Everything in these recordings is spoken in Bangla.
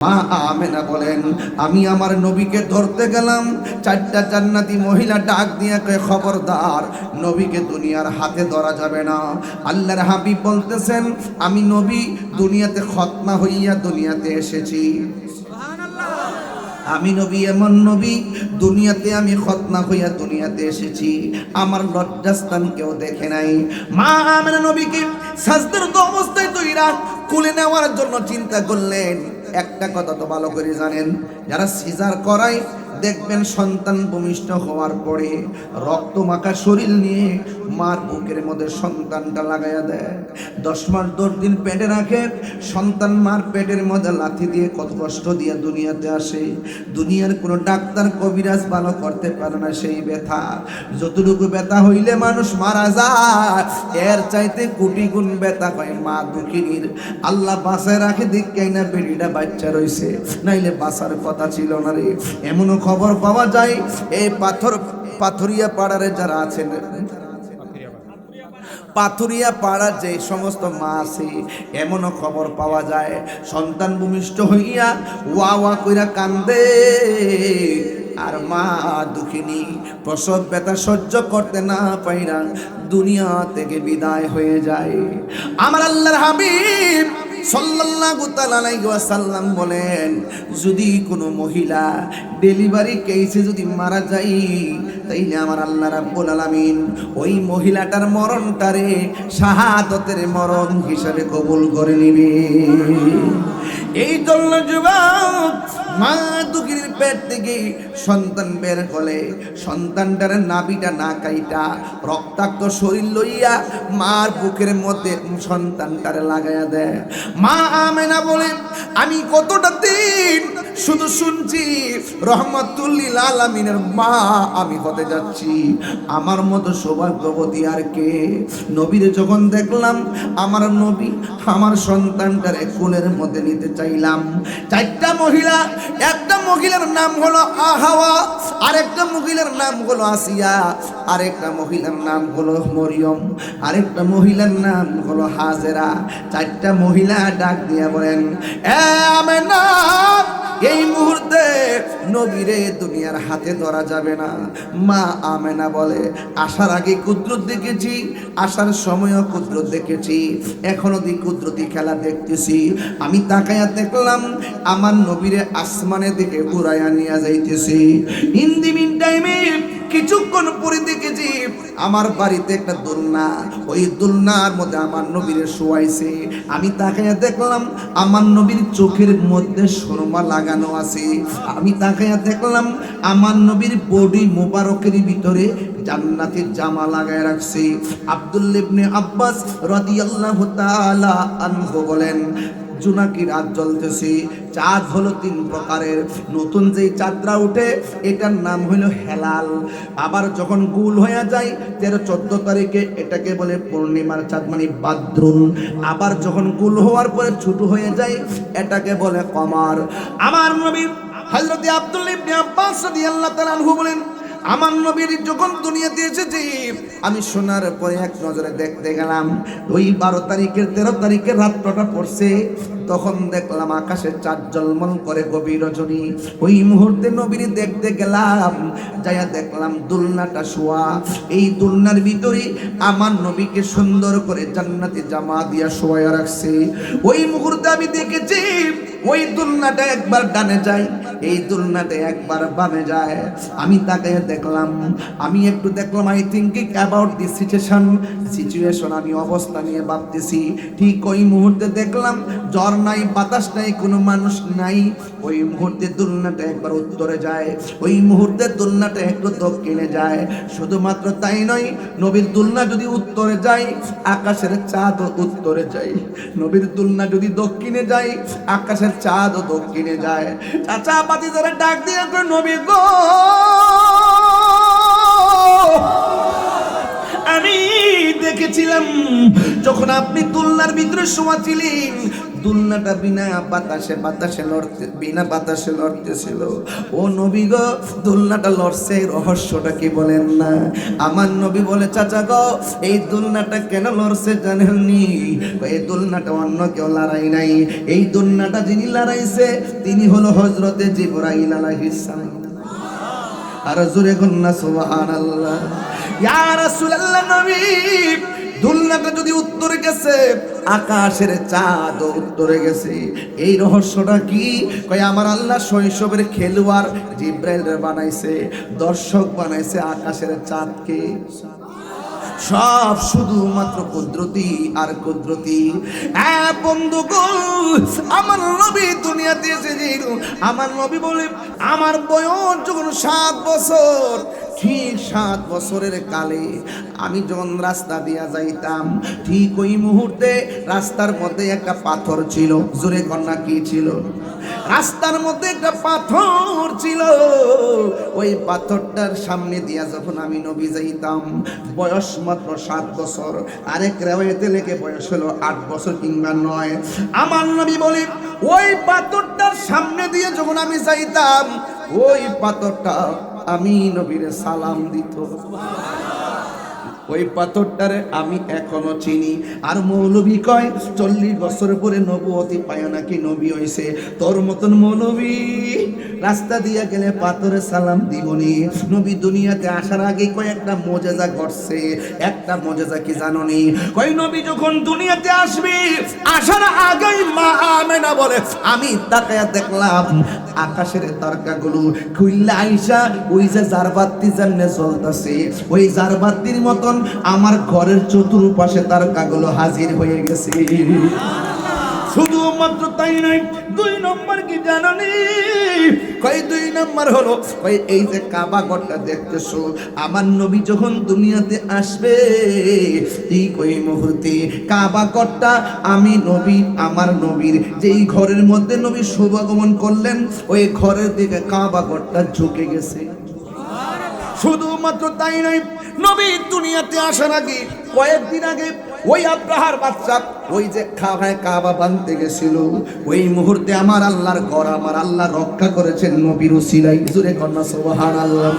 মা আমেনা বলেন, আমি আমার নবীকে ধরতে গেলাম, চারটা জান্নাতি মহিলা ডাক দিয়ে কয়, খবরদার, নবীকে দুনিয়ার হাতে ধরা যাবে না। আল্লাহর হাবিব বলতেছেন, আমি নবী দুনিয়াতে খতনা হইয়া দুনিয়াতে এসেছি। আমি নবী এমন নবী, দুনিয়াতে আমি খতনা হইয়া দুনিয়াতে এসেছি, আমার লজ্জাস্থান কেউ দেখে নাই। মা আমেনা নবীকে সাজদারত অবস্থায় তৈরা কোলে নেওয়ার জন্য চিন্তা করলেন। একটা কথা তো ভালো করে জানেন, যারা সিজার করায় দেখবেন সন্তান ভূমিষ্ঠ হওয়ার পরে রক্ত মাখা শরীর নিয়ে মার বুকের মধ্যে সন্তানটা লাগাইয়া দেয়। 10 মাস 10 দিন পেটে রাখে সন্তান, মার পেটের মধ্যে লাথি দিয়ে কত কষ্ট দিয়ে দুনিয়াতে আসে। দুনিয়ার কোনো ডাক্তার কবিরাজ ভালো করতে পারে না সেই ব্যথা। যতটুকু ব্যথা হইলে মানুষ মারা যায়, এর চাইতে কোটি গুণ ব্যথা হয় মা দুঃখিনীর। আল্লাহ বাঁচায় রাখে, দিক্কাই না বেড়িটা বাচ্চা রয়েছে, নাইলে বাঁচার কথা ছিল না রে। এমনও খবর পাওয়া যায়, এই পাথরিয়া পাড়ারে যারা আছেন, পাথুরিয়া পাড়ার যে সমস্ত মা আছে, এমনও খবর পাওয়া যায় সন্তান ভূমিষ্ঠ হইয়া ওয়া ওয়া কইরা কান্দে, আর মা দুঃখিনী প্রসব ব্যথা সহ্য করতে না পাইরা দুনিয়া থেকে বিদায় হয়ে যায়। আমার আল্লাহর হাবিব সাল্লাল্লাহু তাআলা আলাইহি ওয়াসাল্লাম বলেন, যদি কোনো মহিলা ডেলিভারি কেসে যদি মারা যায়, তাইলে আমার আল্লাহ রাব্বুল আলামিন ওই মহিলাটার মরণটারে শাহাদাতের মরণ হিসাবে কবুল করে নেবে। এই জন্য যুবক, মা দুঃখীর পেট থেকে সন্তান বের হলে সন্তানটার নাভিটা না কাইটা রক্তাক্ত শরীর লইয়া মার বুকের মধ্যে সন্তানটারে লাগাইয়া দেয়। মা আমেনা বলেন, আমি কতটা দিন শুধু শুনছি রহমাতুল লিল আলামিনের মা আমি হতে যাচ্ছি, আমার মতো সৌভাগ্যবতী আর কে। নবীরে যখন দেখলাম, আমার নবী আমার সন্তানটারে কোলের মধ্যে নিতে চাইলাম, চারটা মহিলা, একটা মহিলার নাম হলো আহাওয়া, আরেকটা মহিলার নাম হলো আসিয়া, আরেকটা মহিলার নাম হলো মরিয়ম, আরেকটা মহিলার নাম হলো হাজেরা। চারটা মহিলা ডাক দিয়া বলেন, এ আমেনা, এই মুহূর্তে নবীরে দুনিয়ার হাতে ধরা যাবে না। মা আমেনা বলে, আসার আগে কুদরত দেখেছি, আসার সময়ও কুদরত দেখেছি, এখনো কুদরতি খেলা দেখতেছি। আমি তাকায়া দেখলাম আমার নবীরে আসমানের দিকে উড়াইয়া নিয়ে যাইতেছি। ইন দি মিন টাইমে কিছুক্ষণ পরে দেখেছি আমার বাড়িতে একটা দোলনা, ওই দোলনার মধ্যে আমার নবীরে শোয়াইছে। আমি তাকাইয়া দেখলাম আমার নবীর চোখের মধ্যে সুরমা লাগানো আছে। আমি তাকাইয়া দেখলাম আমার নবীর বডি মোবারকের ভিতরে জান্নাতের জামা লাগায় রাখছে। আব্দুল্লাহ ইবনে আব্বাস রাদিয়াল্লাহু তাআলা আনহু বলেন, জোনাকি রাত জ্বলতেছে, চাঁদ হলো 3 প্রকারের। নতুন যেই চাঁদরা উঠে এটার নাম হলো হেলাল, আবার যখন গুল হয়ে যায় 13-14 তারিখে এটাকে বলে পূর্ণিমার চাঁদ, মানে বাদরুন। আবার যখন গুল হওয়ার পরে ছোট হয়ে যায় এটাকে বলে কমার। আমার নবী হযরত আব্দুল্লাহ ইবনে আব্বাস রাদিয়াল্লাহু তাআলা আনহু বলেন, আমার নবীর যখন দুনিয়াতে এসেছে আমি শোনার পরে এক নজরে দেখতে গেলাম, ওই 12 তারিখের 13 তারিখের রাতটা পড়ছে, তখন দেখলাম আকাশে চাঁদ ঝলমল করে গভীর রজনী। ওই মুহূর্তে নবীর দেখতে গেলাম, যাইয়া দেখলাম দোলনাটা শোয়া, এই দোলনার ভিতরে আমার নবীকে সুন্দর করে জান্নাতি জামা দিয়া শোয়া রাখছে। ওই মুহূর্তে আমি দেখেছি ওই দোলনাটা একবার ডানে যায়, এই দোলনাটা একবার বামে যায়। আমি তাকে দেখলাম, আমি একটু দেখলাম, I thinking about this situation, আমি অবস্থা নিয়ে ভাবতেছি। ঠিক ওই মুহূর্তে দেখলাম জ্বর নাই, বাতাস নাই, কোনো মানুষ নাই। ওই মুহূর্তে দোলনাটা একবার উত্তরে যায়, ওই মুহূর্তে দোলনাটা একটু দক্ষিণে যায়। শুধুমাত্র তাই নয়, নবীর দোলনা যদি উত্তরে যায় আকাশের চাঁদ উত্তরে যায়, নবীর দোলনা যদি দক্ষিণে যায় আকাশের চাঁদ দক্ষিণে যায়। চাচা পাতি যারা ডাক দিয়ে নবী গো, আমি দেখেছিলাম যখন আপনি দোলনার ভিতরে শোয়া ছিলেন, দুলনাটা বিনা বাতাসে লড়তেছিল। ও নবী গো, দুলনাটা লড়ছে, রহস্যটা কি বলেন না? আমার নবী বলে, চাচা গো, এই দুলনাটা কেন লড়ছে জানেননি? এই দুলনাটা অন্য কেউ লড়াই নাই, এই দুলনাটা যিনি লড়াইছে তিনি হলো হযরতে জিবরাইল আলাইহিস সালাম। আর জোরে কন্যা সুবহানাল্লাহ। ইয়া রাসূলুল্লাহ, নবী দুলনাটা যদি উত্তরে গেছে, আকাশের চাঁদ উত্তরে গেছে, এই রহস্যটা কি? কয় আমার আল্লাহ শৈশবের খেলোয়াড় জিবরাইল বানাইছে, দর্শক বানাইছে আকাশের চাঁদকে। সব শুধুমাত্র কুদরতি আর কুদরতি। হ্যাঁ বন্ধুগণ, আমার নবী দুনিয়াতে এসেছিল, আমার নবী বলে আমার বয়স যখন 7 বছর, ঠিক 7 বছরের কালে আমি যখন রাস্তা দিয়া যাইতাম, ঠিক ওই মুহূর্তে রাস্তার মধ্যে একটা পাথর ছিল। জোরে কন্যা কি ছিল? রাস্তার মধ্যে একটা পাথর ছিল। ওই পাথরটার সামনে দিয়া যখন আমি নবী যাইতাম, বয়স মাত্র 7 বছর, আরেক রেওয়ায়েতে লেখে বয়স হলো 8 বছর কিংবা 9। আমার নবী বলে ওই পাথরটার সামনে দিয়ে যখন আমি যাইতাম, ওই পাথরটা আমি নবীর সালাম দিত। ওই পাথরটারে আমি এখনো চিনি। আর মৌলবী কয় 40 বছর পরে নবুয়তি পায় নাকি নবী হইছে। তোর মতন মৌলবী রাস্তা দিয়া গেলে পাথরে সালাম দিবনি। নবী দুনিয়াতে আসার আগে কয়েকটা মুজিজা ঘটছে। একটা মুজিজা কি জানোনি? কই নবী যখন দুনিয়াতে আসবে, আসার আগেই মা আমেনা বলে আমি তাকায়া দেখলাম আকাশের তারকাগুলো খুইলা আইসা ওই যে জারবাতি জান্নে জ্বলতাছে, ওই জারবাতির মতন আমার ঘরের চতুর্পাশে তারকাগুলো হাজির হয়ে গেছে। শুধুমাত্র তাই নয়, 2 নম্বর কি জানোনি? কই 2 নম্বর হলো, কই এই যে কাবা ঘরটা দেখতেছো, আমার নবী যখন দুনিয়াতে আসবে, ঠিক ওই মুহূর্তে কাবা ঘরটা আমি নবী, আমার নবীর যেই ঘরের মধ্যে নবী শুভাগমন করলেন, ওই ঘরের দিকে কাবা ঘরটা ঝুঁকে গেছে। শুধুমাত্র তাই নয়, নবী দুনিয়াতে আসার আগে কয়েকদিন আগে ওই আব্রাহার বাচ্চা ওই যে কাবা বানতে গেছিল, ওই মুহূর্তে আমার আল্লাহর ঘর আমার আল্লাহ রক্ষা করেছেন নবীর উসিলাই। জোরে কন্যা সুবহানাল্লাহ।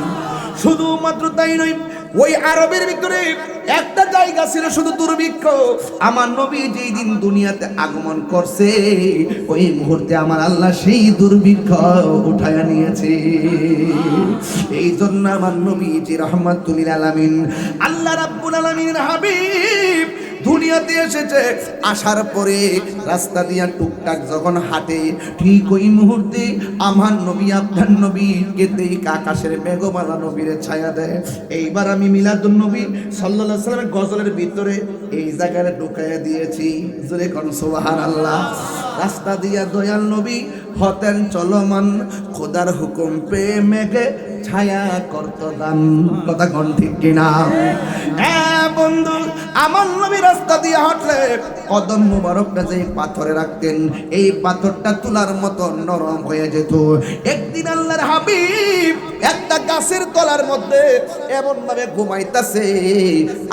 শুধুমাত্র তাই নয়, ওই আরবের ভিতরে একটা জায়গা ছিল শুধু দুর্ভিক্ষ। আমার নবী যেই দিন দুনিয়াতে আগমন করছে, ওই মুহূর্তে আমার আল্লাহ সেই দুর্ভিক্ষ উঠায়া নিয়েছে। এই জন্য আমার নবী জি রাহমাতুল লিল আলামিন, আল্লাহ রাব্বুল আলামিনের হাবিব দুনিয়াতে এসেছে। আসার পরে রাস্তা দিয়া টুকটাক যখন হাঁটে, ঠিক ওই মুহূর্তে আমার নবী আপনার নবীকে দেখে আকাশের মেঘমালা নবীরে ছায়া দেয়। এইবার আমি মিলাদুন নবী সাল্লাল্লাহু আলাইহি ওয়াসাল্লামের গজলের ভিতরে এই জায়গায় ঢুকাইয়া দিয়েছি। জোরে কোন সুবহানাল্লাহ। রাস্তা দিয়া দয়াল নবী হতেন চলমান, খোদার হুকুম পেয়ে মেঘে ছায়া করত দান। কথা কোন ঠিক কিনা? হ্যাঁ বন্ধু, আমার নবী রাস্তা দিয়ে হাঁটলে কদম মুবারকটা যে পাথরে রাখতেন, এই পাথরটা তুলার মতো নরম হয়ে যেত। একদিন আল্লাহর হাবিব একটা গাছের তলার মধ্যে এমন ভাবে ঘুমাইতেছে,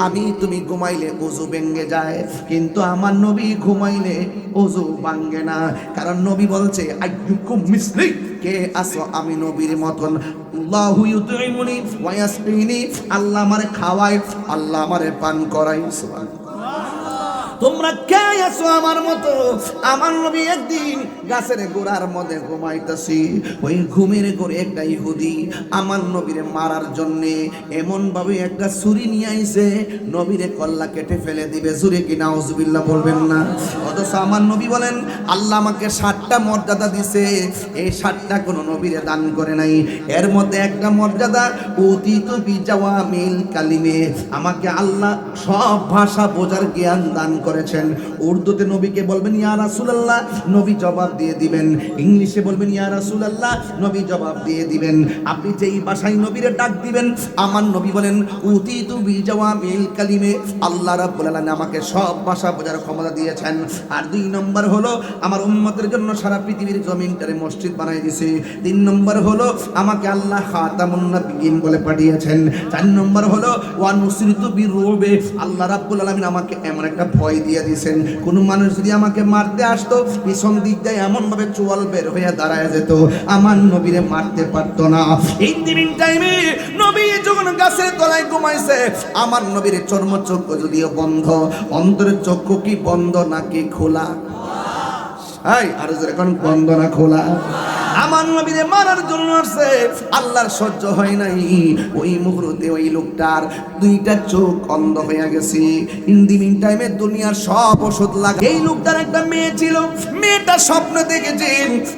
আমি তুমি ঘুমাইলে ওযু ভেঙে যায়, কিন্তু আমার নবী ঘুমাইলে ওযু ভাঙে না। কারণ নবী বলছে আইয়ুকুম মিসলি, কে আসো আমি নবীর মতন। আল্লাহু ইউতইমুনি ওয়া ইয়াসকিনি, আল্লাহ আমারে খাওয়ায়, আল্লাহ আমারে পান করায়। সুবহানাল্লাহ। তোমরা কে আছো আমার মতো? আমার নবী একদিন গাছের গোড়ার মধ্যে ঘুমাইতেছি, ওই ঘুমের ঘরে একটা ইহুদি আমার নবীরে মারার জন্য এমন ভাবে একটা ছুরি নিয়ে আইছে, নবীরে কল্লা কেটে ফেলে দিবে। জুরে কি নাউজুবিল্লাহ বলবেন না? অথচ আমার নবী বলেন আল্লাহ আমাকে 7টা মর্যাদা দিছে, এই 7টা কোনো নবীরে দান করে নাই। এর মধ্যে একটা মর্যাদা উতিতু বিজাওয়ামিল কালিমে, আমাকে আল্লাহ সব ভাষা বোঝার জ্ঞান দান করেছেন। উর্দুতে নবীকে বলবেন ইয়া রাসূলুল্লাহ, নবী জবাব দিয়ে দিবেন। ইংলিশে বলবেন ইয়া রাসূলুল্লাহ, নবী জবাব দিয়ে দিবেন। আপনি যেই ভাষায় নবীরে ডাক দিবেন, আমার নবী বলেন উতিতু বিজাওয়ামিল কালিমে, আল্লাহ রাব্বুল আলামিন আমাকে সব ভাষা বোঝার ক্ষমতা দিয়েছেন। আর 2 নম্বর হলো আমার উম্মতের জন্য সারা পৃথিবীর জমিনটারে মসজিদ বানাই দিয়েছে। 3 নম্বর হলো আমাকে আল্লাহ খাতামুন নবিয়্যিন বলে পাঠিয়েছেন। 4 নম্বর হলো ওয়া নুসরিতু বিরুবে, আল্লাহ রাব্বুল আলামিন আমাকে এমন একটা ভয় গ্যারান্টি দিয়ে দিয়েছেন, কোন মানুষ যদি আমাকে মারতে আসতো পিছন দিক দিয়ে এমন ভাবে চোয়াল বের হয়ে দাঁড়ায় যেত, আমার নবীরে মারতে পারতো না। এই দিন টাইমে নবী যখন গাছের তলায় ঘুমাইছে, আমার নবীর চর্মচক্ষু যদিও বন্ধ, অন্তরের চক্ষু কি বন্ধ নাকি খোলা? আর এখন বন্ধ না খোলা? আমার নবীরে মারার জন্য আসছে, আল্লাহর সহ্য হয় নাই। ওই মুহূর্তে ওই লোকটার দুইটা চোখ অন্ধ হয়ে গেছে। ইন দি মিন টাইমে দুনিয়ার সব ওষুধ লাগে। এই লোকটার একটা মেয়ে ছিল, মেয়েটা স্বপ্ন দেখেছে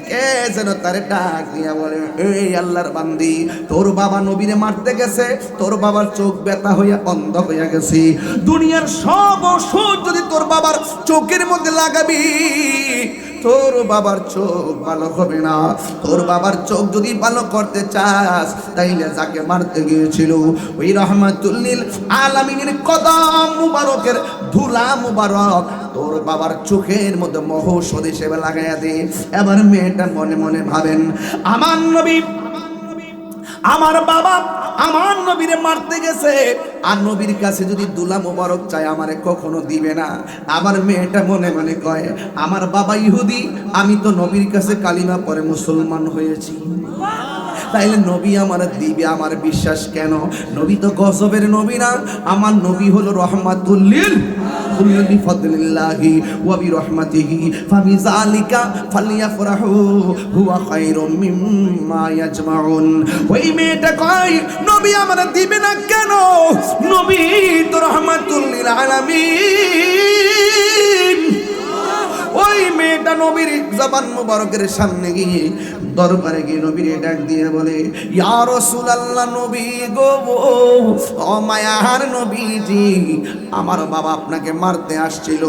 কে যেন তারে ডাক দিয়া বলে, এই আল্লাহর বান্দি, তোর বাবা নবীরে মারতে গেছে, তোর বাবার চোখ ব্যথা হইয়া অন্ধ হইয়া গেছে। দুনিয়ার সব ওষুধ যদি তোর বাবার চোখের মধ্যে লাগাবি, তোর বাবার চোখ ভালো হবে না। তোর বাবার চোখ যদি ভালো করতে চাস, তাইলে যাকে মারতে গিয়েছিল ওই রহমাতুল লিল আলামিনের কদম মুবারকের ধুলা মুবারক তোর বাবার চোখের মধ্যে মহৌষধ হিসেবে লাগাইয়া দে। এবার মেয়েটা মনে মনে ভাবেন, আমার নবী, আমার বাবা আমার নবীরে মারতে গেছে, আর নবীর কাছে যদি দুলা মোবারক চাই আমারে কখনো দিবে না। আবার মেয়েটা মনে মনে কয়, আমার বাবা ইহুদি, আমি তো নবীর কাছে কালিমা পরে মুসলমান হয়েছি, তাইলে নবী আমার দিবে, আমার বিশ্বাস কেন? নবী তো গজবের নবী না, আমার নবী হলো রহমাতুল লিল বিফাদলিল্লাহি ওয়া বিরহমাতিহি ফাবিযালিকা ফালইফরাহু হুয়া খায়রুম মিম্মা ইয়াজমাউন। ওই মেয়েটা কয়, নবী আমার দিবে না কেন? নবী তো রহমাতুল লিল আলামিন। ওই মেয়েটা নবীর জবান মুবারকের সামনে গিয়ে, দরবারে গিয়ে নবীরে ডাক দিয়ে বলে, ইয়া রাসূলুল্লাহ, নবী গো, ও মায়ার নবীজি, আমার বাবা আপনাকে মারতে আসছিল,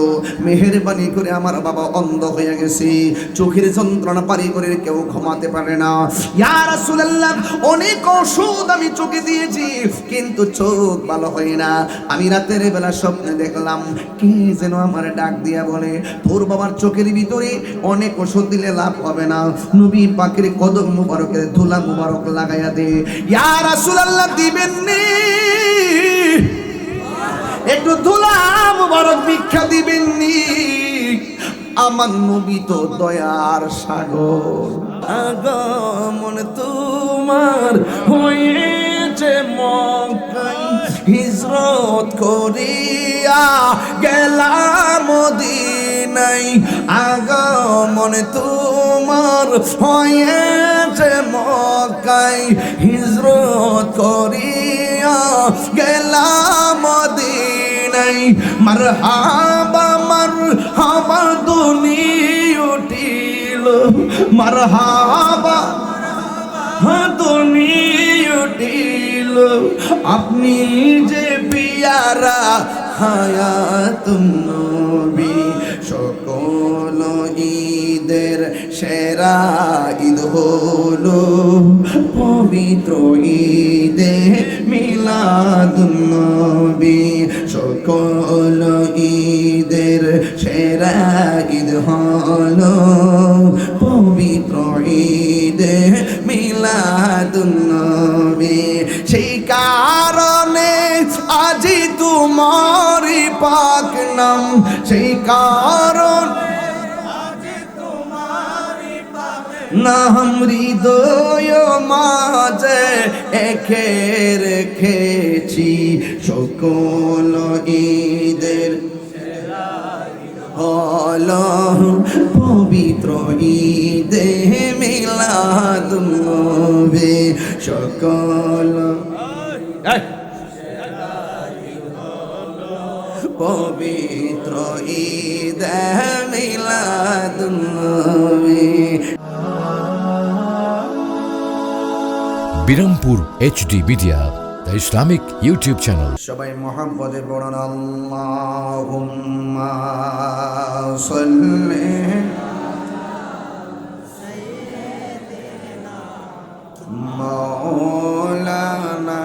মেহেরবানি করে আমার বাবা অন্ধ হয়ে গেছে, চোখের যন্ত্রণা পারি করে কেউ ঘুমাতে পারে না। ইয়া রাসূলুল্লাহ, অনেক ওষুধ আমি চোখে দিয়েছি, কিন্তু চোখ ভালো হয় না। আমি রাতের বেলা স্বপ্নে দেখলাম কে যেন আমার ডাক দিয়া বলে, তোর বাবার চোখের ভিতরে অনেক ওষুধ দিলে লাভ হবে না, নবী পাকের কদম মুবারকের ধুলা মুবারক লাগাইয়া দে। ইয়া রাসূলুল্লাহ, দিবেন নি? একটু ধুলা মুবারক ভিক্ষা দিবেন নি? আমার নবী তো দয়ার সাগর, আগমন তোমার হয়েছে মক্কায়, হিজরত করিয়া গেলাম মদিনায়, আগমন তোমার হয়েছে মক্কায়, হিজরত করিয়া গেলাম মদিনায়, মারহাবা মারহাবা দুনি উঠিল, মারহাবা দুনি উঠিল, আপনি যে পিয়ারা হায়াতুন নবী, সকল ঈদের সেরা ঈদ হলো পবিত্র ঈদে মিলাদুন নবী, সকল ঈদের সেরা ঈদ হলো পবিত্র ঈদে মিলাদুন নবী। সেই কারণে আজি তোমারি পাক নাম, সেই কারণ নাম হৃদয় মাঝে একে রেখেছি, সকল ঈদের হলো পবিত্র ঈদে মিলাদুন নবী, সকল পবিত্র ঈদে মিলাদুন নবী। Birampur HD media, the Islamic YouTube channel. সবাই মোহাম্মদে পড়ুন, আল্লাহুম্মা সাল্লি মাওলানা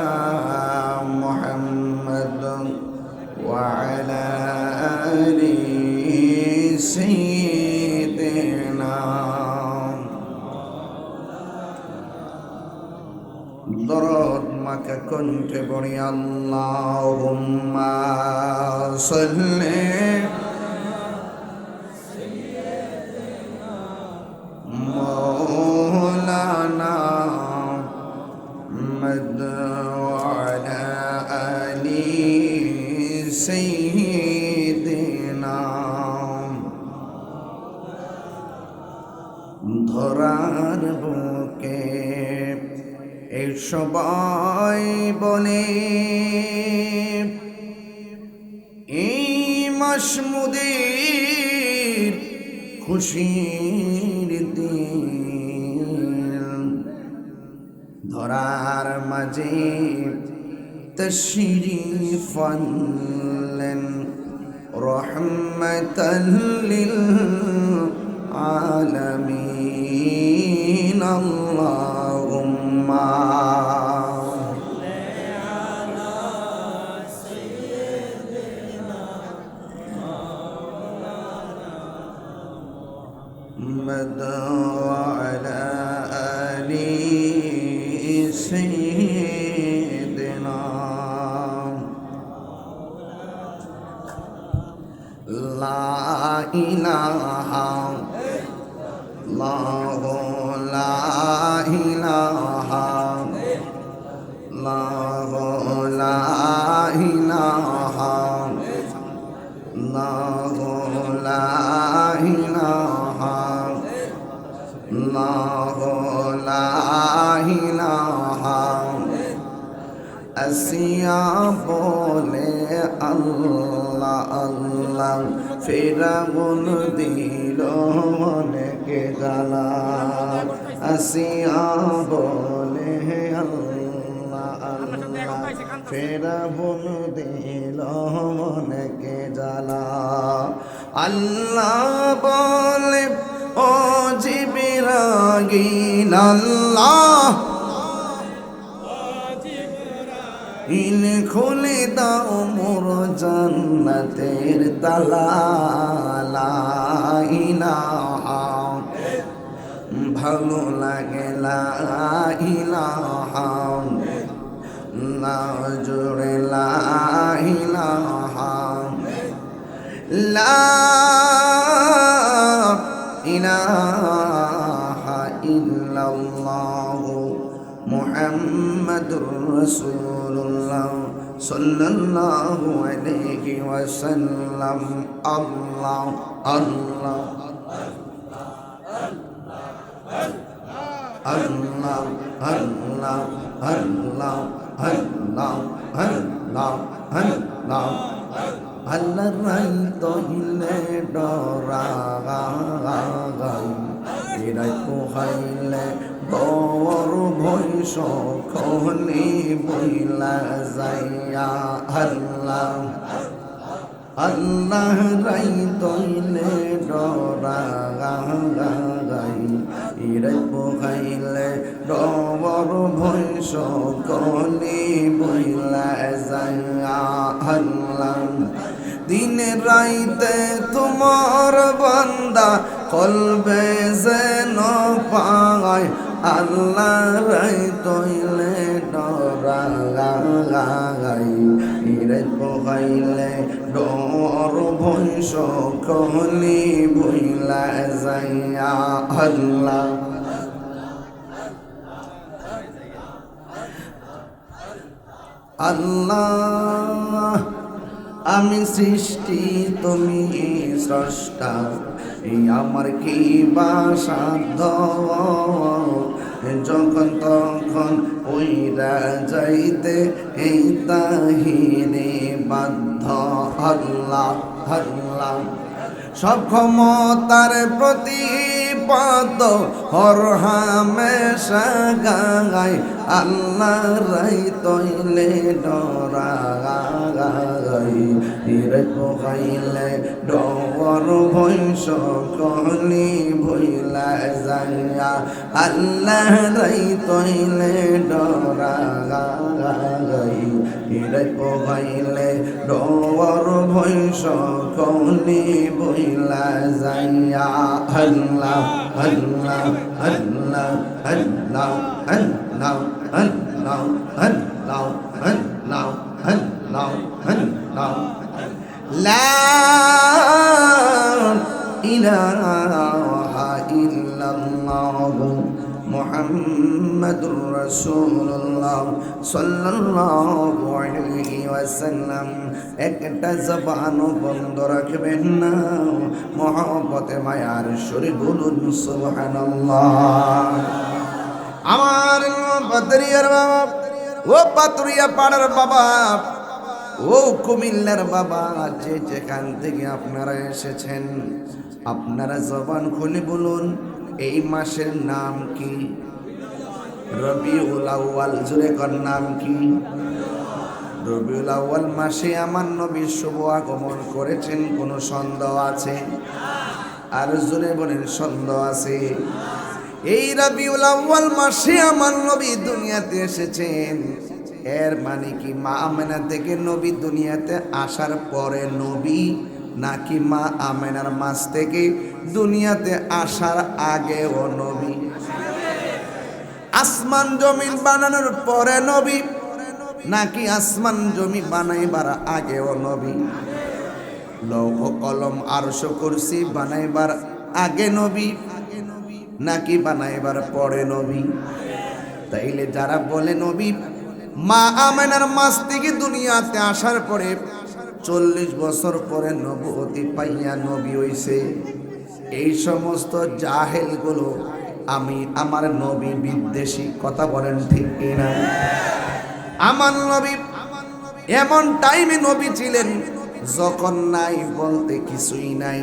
মুহাম্মদ ওয়া আলা আলি সাইয়্যিদিনা। দরদ মাকে কণ্ঠে পড়ি, আল্লাহুম্মা সাল্লি সবাই বলে এই মাস মোদের খুশির দিন, ধরার মাঝে তশরীফ আনলেন রহমাতাল লিল আলামিন। আল্লাহুম্মা محمد وعلى آل سيدنا لا إله الله لا إله الله لا إله الله لا إله الله لا إله আসিয়া বলে আল্লাহ আল্লাহ, ফেরাউন দিল অনেকে গালা। আসিয়া বলে আল্লাহ আল্লাহ, ফেরাউন দিল অনেকে জ্বালা। আল্লাহ বলে ও জিবরাইল আল্লাহ ইন খুলে দাও মোর জান্নাতের তালা। লা ইলাহা ভালো লাগে লা ইলাহা, না জোরে লা ইলাহা, লা ইলাহা ইল্লাল্লাহ মুহাম্মাদুর রাসূলুল্লাহ সাল্লাল্লাহু আলাইহি ওয়াসাল্লাম। আল্লাহ আল্লাহ আল্লাহ আল্লাহ আল্লাহ আল্লাহ আল্লাহ আল্লাহ আল্লাহ রাই তহিলে ডরাগাই, এরাই পোহাইলে বর ভয় সকলে বইলা যাইয়া। আল্লাহ আল্লাহ রাই তইলে ডরাগাই, এরাই পোহাইলে বর ভয় সকলে বইলা যাইয়া। আল্লাহ দিন রাইতে তোমার বান্দা কলবে যেন পায়, আল্লাহ রাই তইলে ডরাগাই, ইরে পোহাইলে ডর ভয় সকলে বইলা যাইয়া। আল্লাহ আল্লাহ আমি সৃষ্টি তুমি স্রষ্টা, এই আমার কি বা সাধ্য, যখন তখন ওইরা যাইতে এই তাহিরে বাধ্য। আল্লাহ আল্লাহ সব ক্ষমতার প্রতিপাদ হর হামেশা গাই, আল্লাহ রাই তইলে ডরাগাই, হিরে পোহাইলে ডর ভয় সকলে ভইলা যাইয়া। আল্লাহ রাই তইলে ডরাগাই, হিরে পোহাইলে ডর ভয় সকলে বইলা যাইয়া। আল্লাহ আল্লাহ আল্লাহ আল্লাহ আল্লাহ আল্লাহ আল্লাহ আল্লাহ আল্লাহ আল্লাহ লা ইলাহা ইল্লাল্লাহ মুহাম্মাদুর রাসূলুল্লাহ সাল্লাল্লাহু আলাইহি ওয়াসাল্লাম। একটা জবান বন্ধ রাখবেন না, মহব্বতে মায়ার শরীর বলুন সুবহানাল্লাহ। আমার পাতুরিয়ার বাবা, ও পাতুরিয়া পাড়ার বাবা, ও কুমিল্লার বাবা, যে যেখান থেকে আপনারা এসেছেন, আপনারা জবান খুলে বলুন এই মাসের নাম কি? রবিউল আউয়াল। জোরে কর নাম কি? রবিউল আউয়াল মাসে আমার নবী শুভ আগমন করেছেন, কোনো সন্দেহ আছে? আর জোরে বলেন সন্দেহ আছে? এই রবিউল আউয়াল মাসে আমার নবী দুনিয়াতে এসেছেন। এর মানে কি মা আমেনা থেকে নবী দুনিয়াতে আসার পরে নবী, নাকি মা আমেনার মাস থেকে দুনিয়াতে আসার আগেও নবী? আসমান জমিন বানানোর পরে নবী, নাকি আসমান জমি বানাইবার আগেও নবী? লৌহ কলম আরশ কুরসি বানাইবার আগে নবী, নাকি বানাইবার পরে নবী? তাইলে যারা বলে নবী মা আমেনার মাস থেকে দুনিয়াতে আসার পরে 40 বছর পরে নবুয়তি পাইয়া নবী হইছে, এই সমস্ত জাহেলগুলো আমি আমার নবী বিদ্বেষী। কথা বলেন ঠিক কিনা? আমার নবী এমন টাইমে নবী ছিলেন যখন নাই বলতে কিছুই নাই,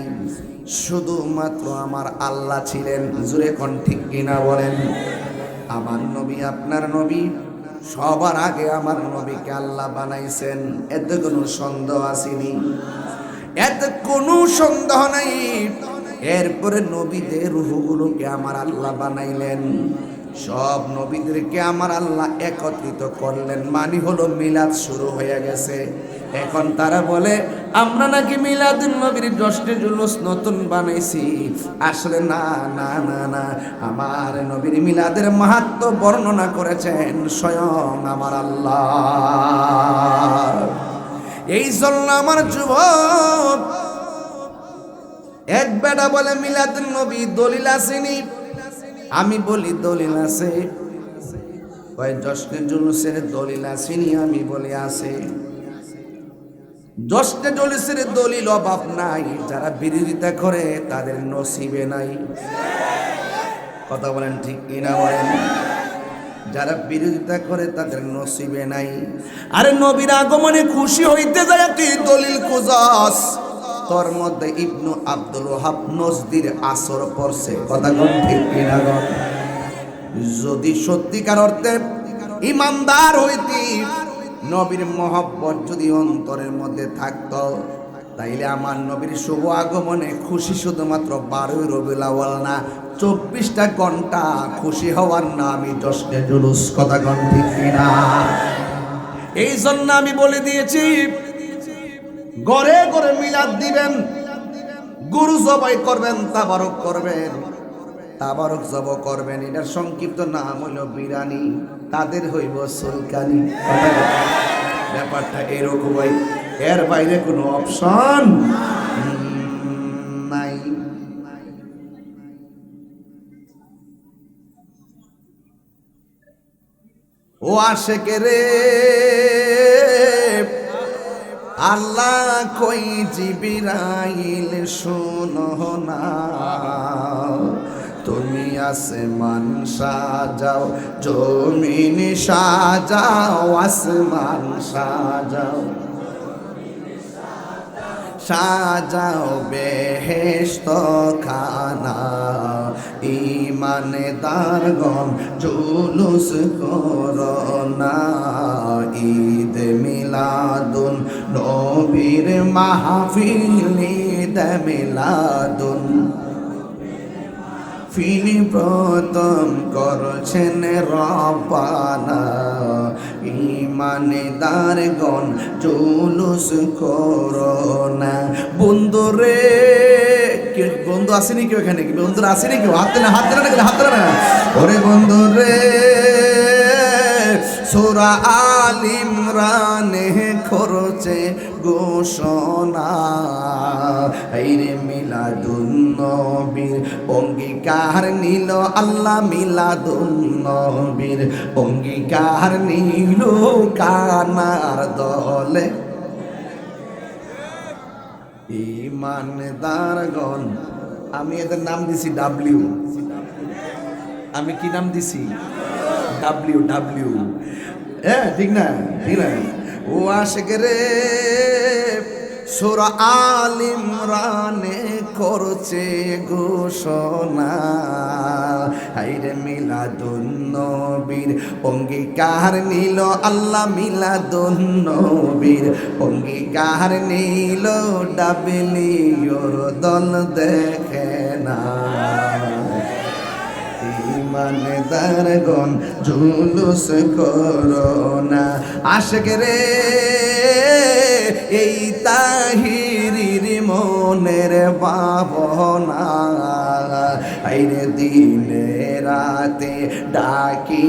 শুধুমাত্র আমার আল্লাহ ছিলেন। জুরে কোন ঠিক কিনা বলেন? আমার নবী, আপনার নবী, সবার আগে আমার নবীকে আল্লাহ বানাইছেন। এতে কোনো সন্দেহ আসেনি, এতে কোনো সন্দেহ নাই। এরপরে নবীদের রূহগুলোকে আমার আল্লাহ বানাইলেন, সব নবীদেরকে আমার আল্লাহ একত্রিত করলেন, মানে হলো মিলাদ শুরু হয়ে গেছে। এখন তারা বলে আমরা নাকি মিলাদুন নবীর জশ্নে জুলুস নতুন বানাইছি। আসলে না না না না, আমার নবীর মিলাদের মাহাত্ম্য বর্ণনা করেছেন স্বয়ং আমার আল্লাহ। এই জন্য আমার যুবক এক বেটা বলে মিলাদুন নবী দলিল আসেনি, আমি বলি দলিল আছে। ওই জশ্নে জুলুসের দলিল আসেনি, আমি বলি আছে। জশ্নে জুলুসের দলিল অভাব নাই, যারা বিরোধিতা করে তাদের নসিবে নাই। কথা বলেন ঠিক কিনা বলেন? যারা বিরোধিতা করে তাদের নসিবে নাই। আরে নবীর আগমনে খুশি হইতে যায় তুই দলিল খুঁজস, তোর মধ্যে ইবনু আব্দুল ওহাব নজদির আসর পড়ছে। কথা কোন ঠিক কিনা? যদি সত্যিকার অর্থে ইমানদার হইতি, নবীর মহব্বত যদি অন্তরের মধ্যে থাকতো, তাইলে আমার নবীর শুভ আগমনে খুশি শুধুমাত্র 12 রবিউল আউয়াল না, 24টা ঘন্টা খুশি হওয়ার নামই জশ্নে জুলুস। কথা কোন ঠিক কিনা? এই জন্য আমি বলে দিয়েছি ঘরে ঘরে মিলাদ দিবেন, গরু জবাই করবেন, তাবারক করবেন, তাবারক জব করবেন। এটার সংক্ষিপ্ত নাম হইল বিরানি, তাদের হইব সুলকানি। ব্যাপারটা এরকম, এর বাইরে কোনো অপশন নাই। ও আশেকে রে আল্লাহ কই জিবরাইল শোনো না, তুমি আসমান সাজাও, জমিন সাজাও, আসমান সাজাও, সাজাও বেহেশত খানা, ইমানদারগণ জুলুস করোনা, ঈদ মিলাদুন নবীর মাহফিল, ঈদ মিলাদুন ফিনি প্রথম করছেন রব্বানা, ইমানদারগণ জুলুস করোনা। বন্ধু রে, বন্ধু আসেনি কেউ এখানে? কি বন্ধুরা আসেনি কেউ? হাত না, হাত না, হাত না। ওরে বন্ধু রে, সূরা আল ইমরানে করছে ঘোষণা, এই রে মিলাদুন নবীর অঙ্গীকার নিল আল্লাহ, মিলাদুন নবীর অঙ্গীকার নিল কানার দলে, ইমানদারগণ। আমি এদের নাম দিছি ডাব্লিউ। আমি কি নাম দিছি? WW, হ্যাঁ ঠিক না, ঠিক না? ও আশেক রে সূরা আল ইমরানে করছে ঘোষণা, হাইরে মিলাদুন নবীর অঙ্গীকার নিল আল্লাহ, মিলাদুন নবীর অঙ্গীকার নিল, ডাবলিওর দল দেখে না। ইমানদারগণ জুলুস করোনা, আশেক রে এই তাহিরির মনের ভাবনা, আইরে দিনে রাতে ডাকি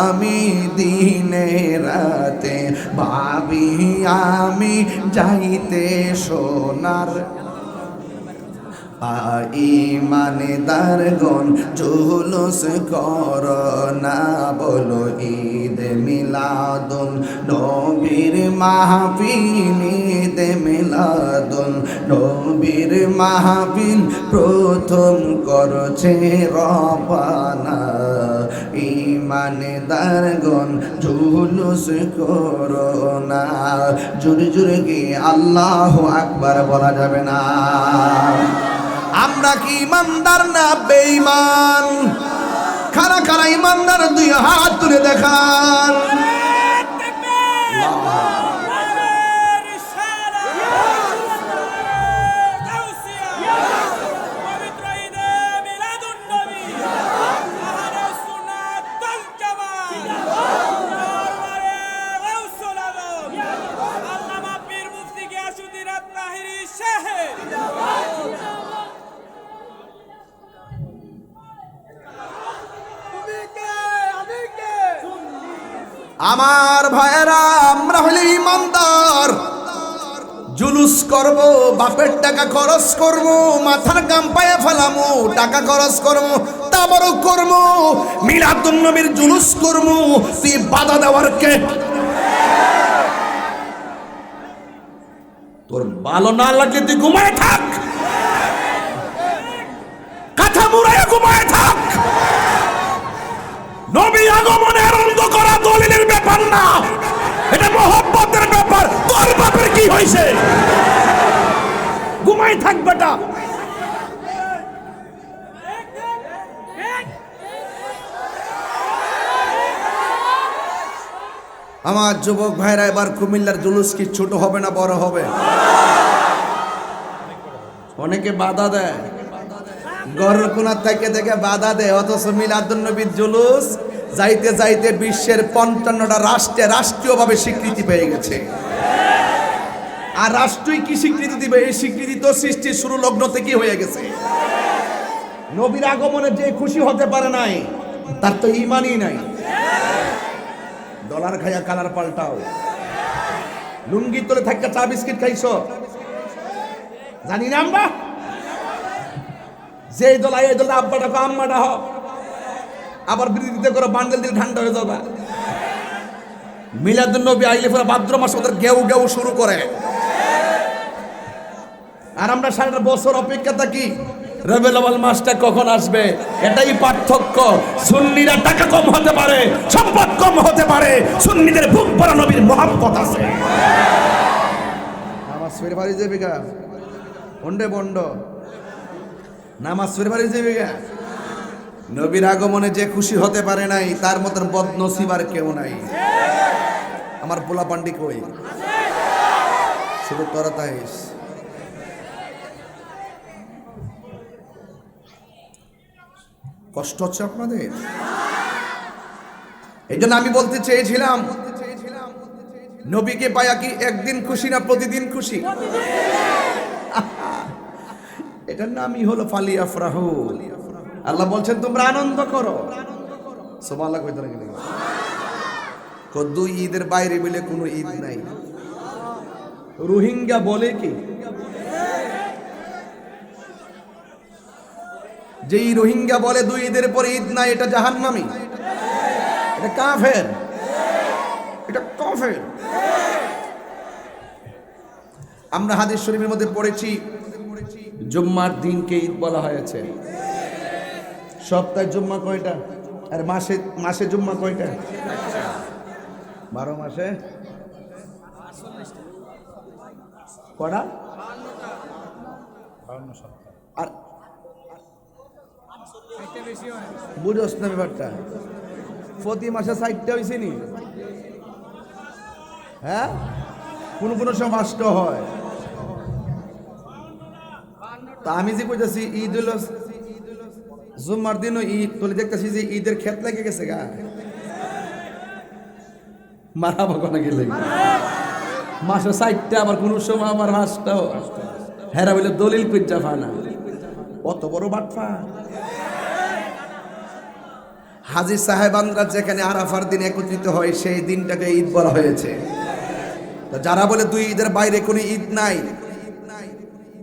আমি, দিনে রাতে ভাবি আমি, যাইতে সোনার ইমানদারগণ জুলুস করোনা, বলো ঈদ মিলাদুন নবীর মাহফিল, ঈদ মিলাদুন নবীর মাহফিল প্রথম করছে রবানা। ইমানদারগণ জুলুস করোনা, জোরে জোরে কি আল্লাহু আকবার বলা যাবে না? আমরা কি ইমানদার না বেঈমান? কারা কারা ইমানদার দুই হাত তুলে দেখান। আমার ভাইয়েরা, আমরা হলে ইমানদার। জুলুস করব, বাপের টাকা খরচ করব, মাথার গাম পায়ে ফেলামু, টাকা খরচ করব, তাবারক করব, মিলাদুন নবীর জুলুস করব, তুই বাধা দেওয়ার কে? তোর ভালো না লাগলে তুই ঘুমায় থাক, কথা মুড়ায় ঘুমায় থাক। নবী আগমনের অন্ধ করা দলিলের ব্যাপার না, এটা মহব্বতের ব্যাপার। তোর বাপের কি হইছে? ঘুমাই থাক বেটা। আমার যুবক ভাইরা, এবার কুমিল্লার জুলুস কি ছোট হবে না বড় হবে? অনেকে বাধা দেয়, গরুর কোনার থেকে থেকে বাধা দেয়, অথচ মিলাদুন নবীর জুলুস যাইতে যাইতে বিশ্বের ৫৫টা রাষ্ট্রে রাষ্ট্রীয়ভাবে স্বীকৃতি পেয়ে গেছে। আর রাষ্ট্রই কি স্বীকৃতি দিবে? এই স্বীকৃতি তো সৃষ্টির শুরু লগ্ন থেকে হয়ে গেছে। নবীর আগমনে যে খুশি হতে পারে নাই, তার তো ঈমানই নাই। ডলার খাইয়া কালার পাল্টাও, লুঙ্গি তোলে থাকা চা বিস্কিট খাইছো, জানি না আমরা। যে দল এই দল আব্বাটা কো আম্মাটা হ, আবার বিরোধিতা করে বান্ডেল দিলে ঠান্ডা হয়ে যাবে। মিলাদুন নবী আইলে পরে ভাদ্র মাস ওদের গেউ গেউ শুরু করে, আর আমরা সারাটা বছর অপেক্ষা থাকি রবিউল আউয়াল মাসটা কখন আসবে। এটাই পার্থক্য। সুন্নিরা টাকা কম হতে পারে, সম্পদ কম হতে পারে, সুন্নিদের বুক ভরা নবীর মহব্বত আছে। নামাজ ফের বাড়ি যাবে গা বন্ডে বন্ড, নামাজ ফের বাড়ি যাবে গা। নবীর আগমনে যে খুশি হতে পারে নাই, তার মতন বদনসিব আর কেউ নাই। আমার পোলা পান্ডি কই, শুধু তোরা তাইস। কষ্ট হচ্ছে আপনাদের? এই জন্য আমি বলতে চেয়েছিলাম, নবীকে পায়া কি একদিন খুশি না প্রতিদিন খুশি? এটার নামই হলো ফালিয়াফরাহু। আল্লাহ বলছেন তোমরা আনন্দ করো। সুবহানাল্লাহ কইতে নাকি দুই ঈদের বাইরে বলে কোনো ঈদ নাই। রোহিঙ্গা বলে কি যেই রোহিঙ্গা বলে দুই ঈদের পরে ঈদ নাই, এটা জাহান্নামী, এটা কাফের, এটা কাফের। আমরা হাদিস শরীফের মধ্যে পড়েছি, জুম্মার দিনকে ঈদ বলা হয়েছে। সপ্তাহে জুম্মা কয়টা? আর মাসে মাসে জুম্মা কয়টা? 12 মাসে কটা? আর বুঝোস না ব্যাপারটা, প্রতি মাসে 4টা হয়েছে নি? হ্যাঁ, কোন কোন সময় 5টা হয়। তা আমি যে কইতাছি ঈদ হইল জুম্মার দিনও ঈদ, তোলে দেখতেছি যে ঈদের ক্ষেত লেগে গেছে গা, মারাবো কোনা গেলে মাসে 4টা, আবার কোন সময় আবার 5টাও। হেরা বলে দলিল কইটা ফানা, কত বড় বাটফা। হাজী সাহেবানরা যেখানে আরাফার দিন একত্রিত হয় সেই দিনটাকে ঈদ বলা হয়েছে। তো যারা বলে 2 ঈদের বাইরে কোনো ঈদ নাই,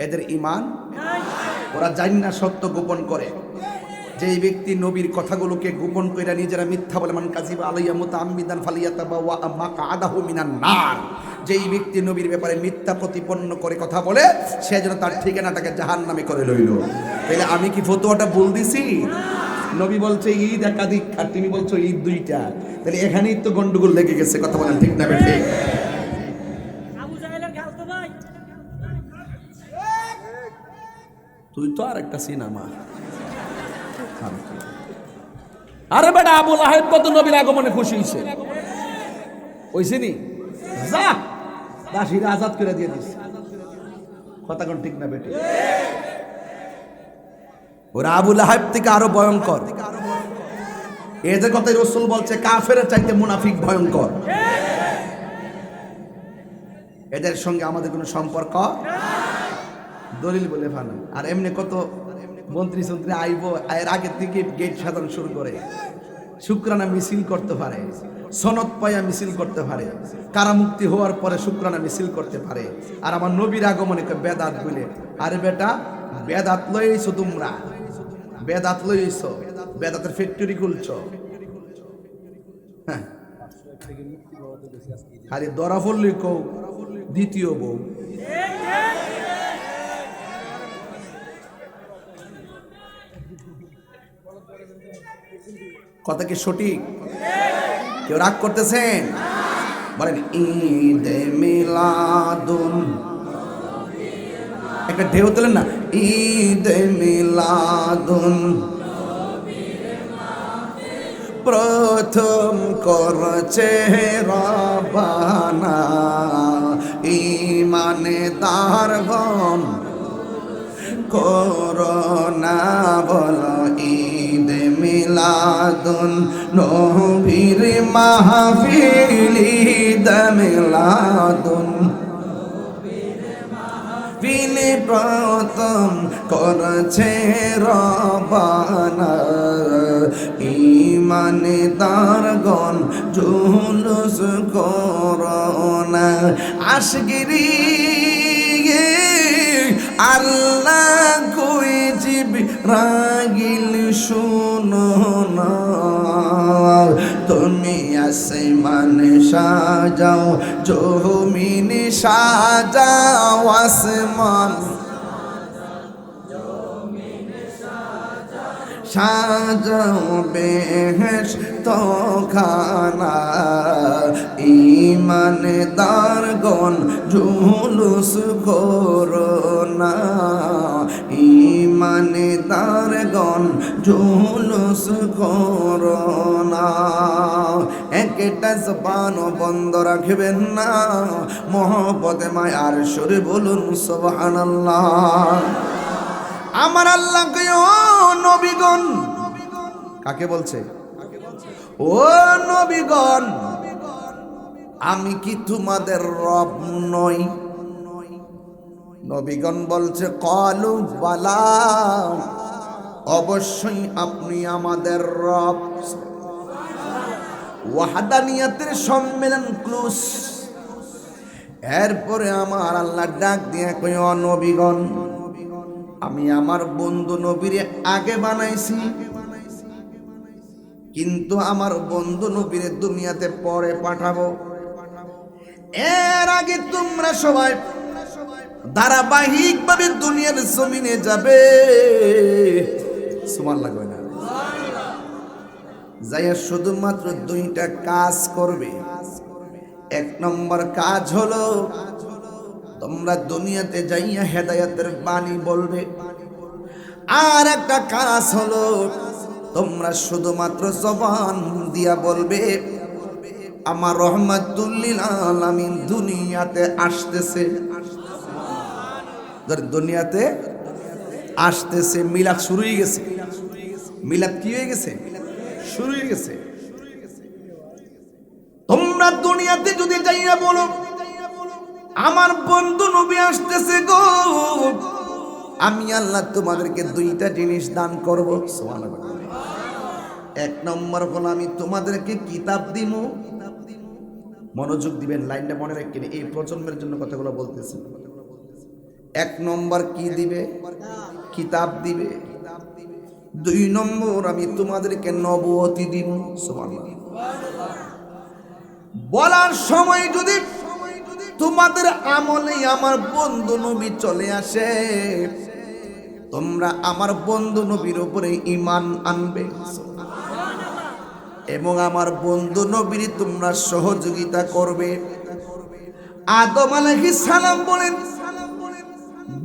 এদের ঈমান, ওরা জানি না সত্য গোপন করে। যেই ব্যক্তি নবীর কথাগুলোকে গোপন কইরা নিজেরা মিথ্যা বলে, মান কাযিবা আলাইয়া মুতাআম্মিদান ফালিয়াতাবাওয়া মাকআদাহু মিনান নার, যেই ব্যক্তি নবীর ব্যাপারে মিথ্যা প্রতিপন্ন করে কথা বলে, সে যেন তার ঠিকানাটাকে জাহান্নামে করে লইল। তাহলে আমি কি ফতোয়াটা ভুল দিছি? নবী বলছে ঈদ একাধিক, আর তুমি বলছো ঈদ 2টা, তাহলে এখানেই তো গন্ডগোল লেগে গেছে। কথা বলেন ঠিক না বেঠিক? তুই তো আর একটা সিনেমা। আরে বেটা, আবু লাহেব কত নবীর আগমনে খুশি হইছে, হইছে নি? যা দাসীরা আজাদ করে দিয়ে দিস। কথা কোন ঠিক না বেটি? ওরা আবু লাহেব থেকে আরো ভয়ঙ্কর। এদের কথাই রাসূল বলছে কাফেরের চাইতে মুনাফিক ভয়ঙ্কর। এদের সঙ্গে আমাদের কোনো সম্পর্ক দলিল বলে ফানা। আর এমনি কত মন্ত্রী সন্ত্রী আইব, এর আগে থেকে গেট সাধারণ শুরু করে, শুক্রানা মিছিল করতে পারে, সনদ পায়া মিছিল করতে পারে, কারামুক্তি হওয়ার পরে শুক্রানা মিছিল করতে পারে। আর আমার নবীর আগমনে বেদাত বলে। আরে বেটা, বেদাত লইছো তোমরা, বেদাত লইছো, বেদাতের ফ্যাক্টরি খুলছো। হ্যাঁ, আরে ধরা পড়লি কও দ্বিতীয় বউ। কথা কি সঠিক? কেউ রাগ করতেছেন? বলেন ঈদে মিলাদুন, একটা ঢেউ তোলেন না, ঈদে মিলাদুন প্রথম করছে রবানা, ইমানে দারগণ করোনা বলো ঈদ মিলাদুন নবীর মাহফিল, ঈদ মিলাদুন পিলে প্রথম করছে রবানা, ইমানে দারগণ জুলুস করোনা। আশগিরি আল্লাহ কই জিবরাইল শুনো না, তুমি আসমান সাজাও, জমিন সাজাও, আসমান সাজাও বেহেশত খানা, ঈমানদারগণ জুলুস করোনা, ঈমানদারগণ জুলুস করোনা। একটা জবান বন্ধ রাখবেন না, মহব্বতে মায়ার সুরে বলুন সুবহানাল্লাহ। আমার আল্লাহকে ও নবীগণ, কাকে বলছে? ও নবীগণ, আমি কি তোমাদের রব নই? নবীগণ বলছে ক্বালু বালা, অবশ্যই আপনি আমাদের রব। ওয়াহদানিয়াতের সম্মেলন ক্লোজ। এরপরে আমার আল্লাহ ডাক দিয়ে কই, ও নবীগণ, আমি আমার বন্ধু নবীরে আগে বানাইছি, কিন্তু আমার বন্ধু নবীরে দুনিয়াতে পরে পাঠাবো। এর আগে তোমরা সবাই ধারাবাহিক ভাবে দুনিয়ার জমিনে যাবে। সুবহানাল্লাহ, যাইয়া শুধুমাত্র দুইটা কাজ করবে। এক নম্বর কাজ হলো তোমরা দুনিয়াতে যাইয়া হেদায়েতের বাণী বলবে। আর একটা কাজ হলো তোমরা শুধুমাত্র জবান দিয়া বলবে আমার রহমাতুল লিল আলামিন দুনিয়াতে আসতেছে। দুনিয়াতে আসতেছে, মিলাদ শুরু হয়ে গেছে। মিলাদ কি হয়ে গেছে? শুরু হয়ে গেছে। তোমরা দুনিয়াতে যদি যাইয়া বলো আমার বন্ধু নবী আসতেছে গো, আমি আল্লাহ তোমাদেরকে দুইটা জিনিস দান করব। সুবহানাল্লাহ। এক নম্বর হলো আমি তোমাদেরকে কিতাব দিব। মনোযোগ দিবেন, লাইনটা মনে রাখবেন, এই প্রজন্মের জন্য কথাগুলো বলতেছি। এক নম্বর কি দিবে? কিতাব দিবে। দুই নম্বর আমি তোমাদেরকে নবুয়তি দিব। সুবহানাল্লাহ। বলার সময় যদি তোমাদের আমলে আমার বন্ধু নবী চলে আসে, তোমরা আমার বন্ধু নবীর উপরে ঈমান আনবে এবং আমার বন্ধু নবীর তোমরা সহযোগিতা করবে। আদম আলাইহিস সালাম বলেন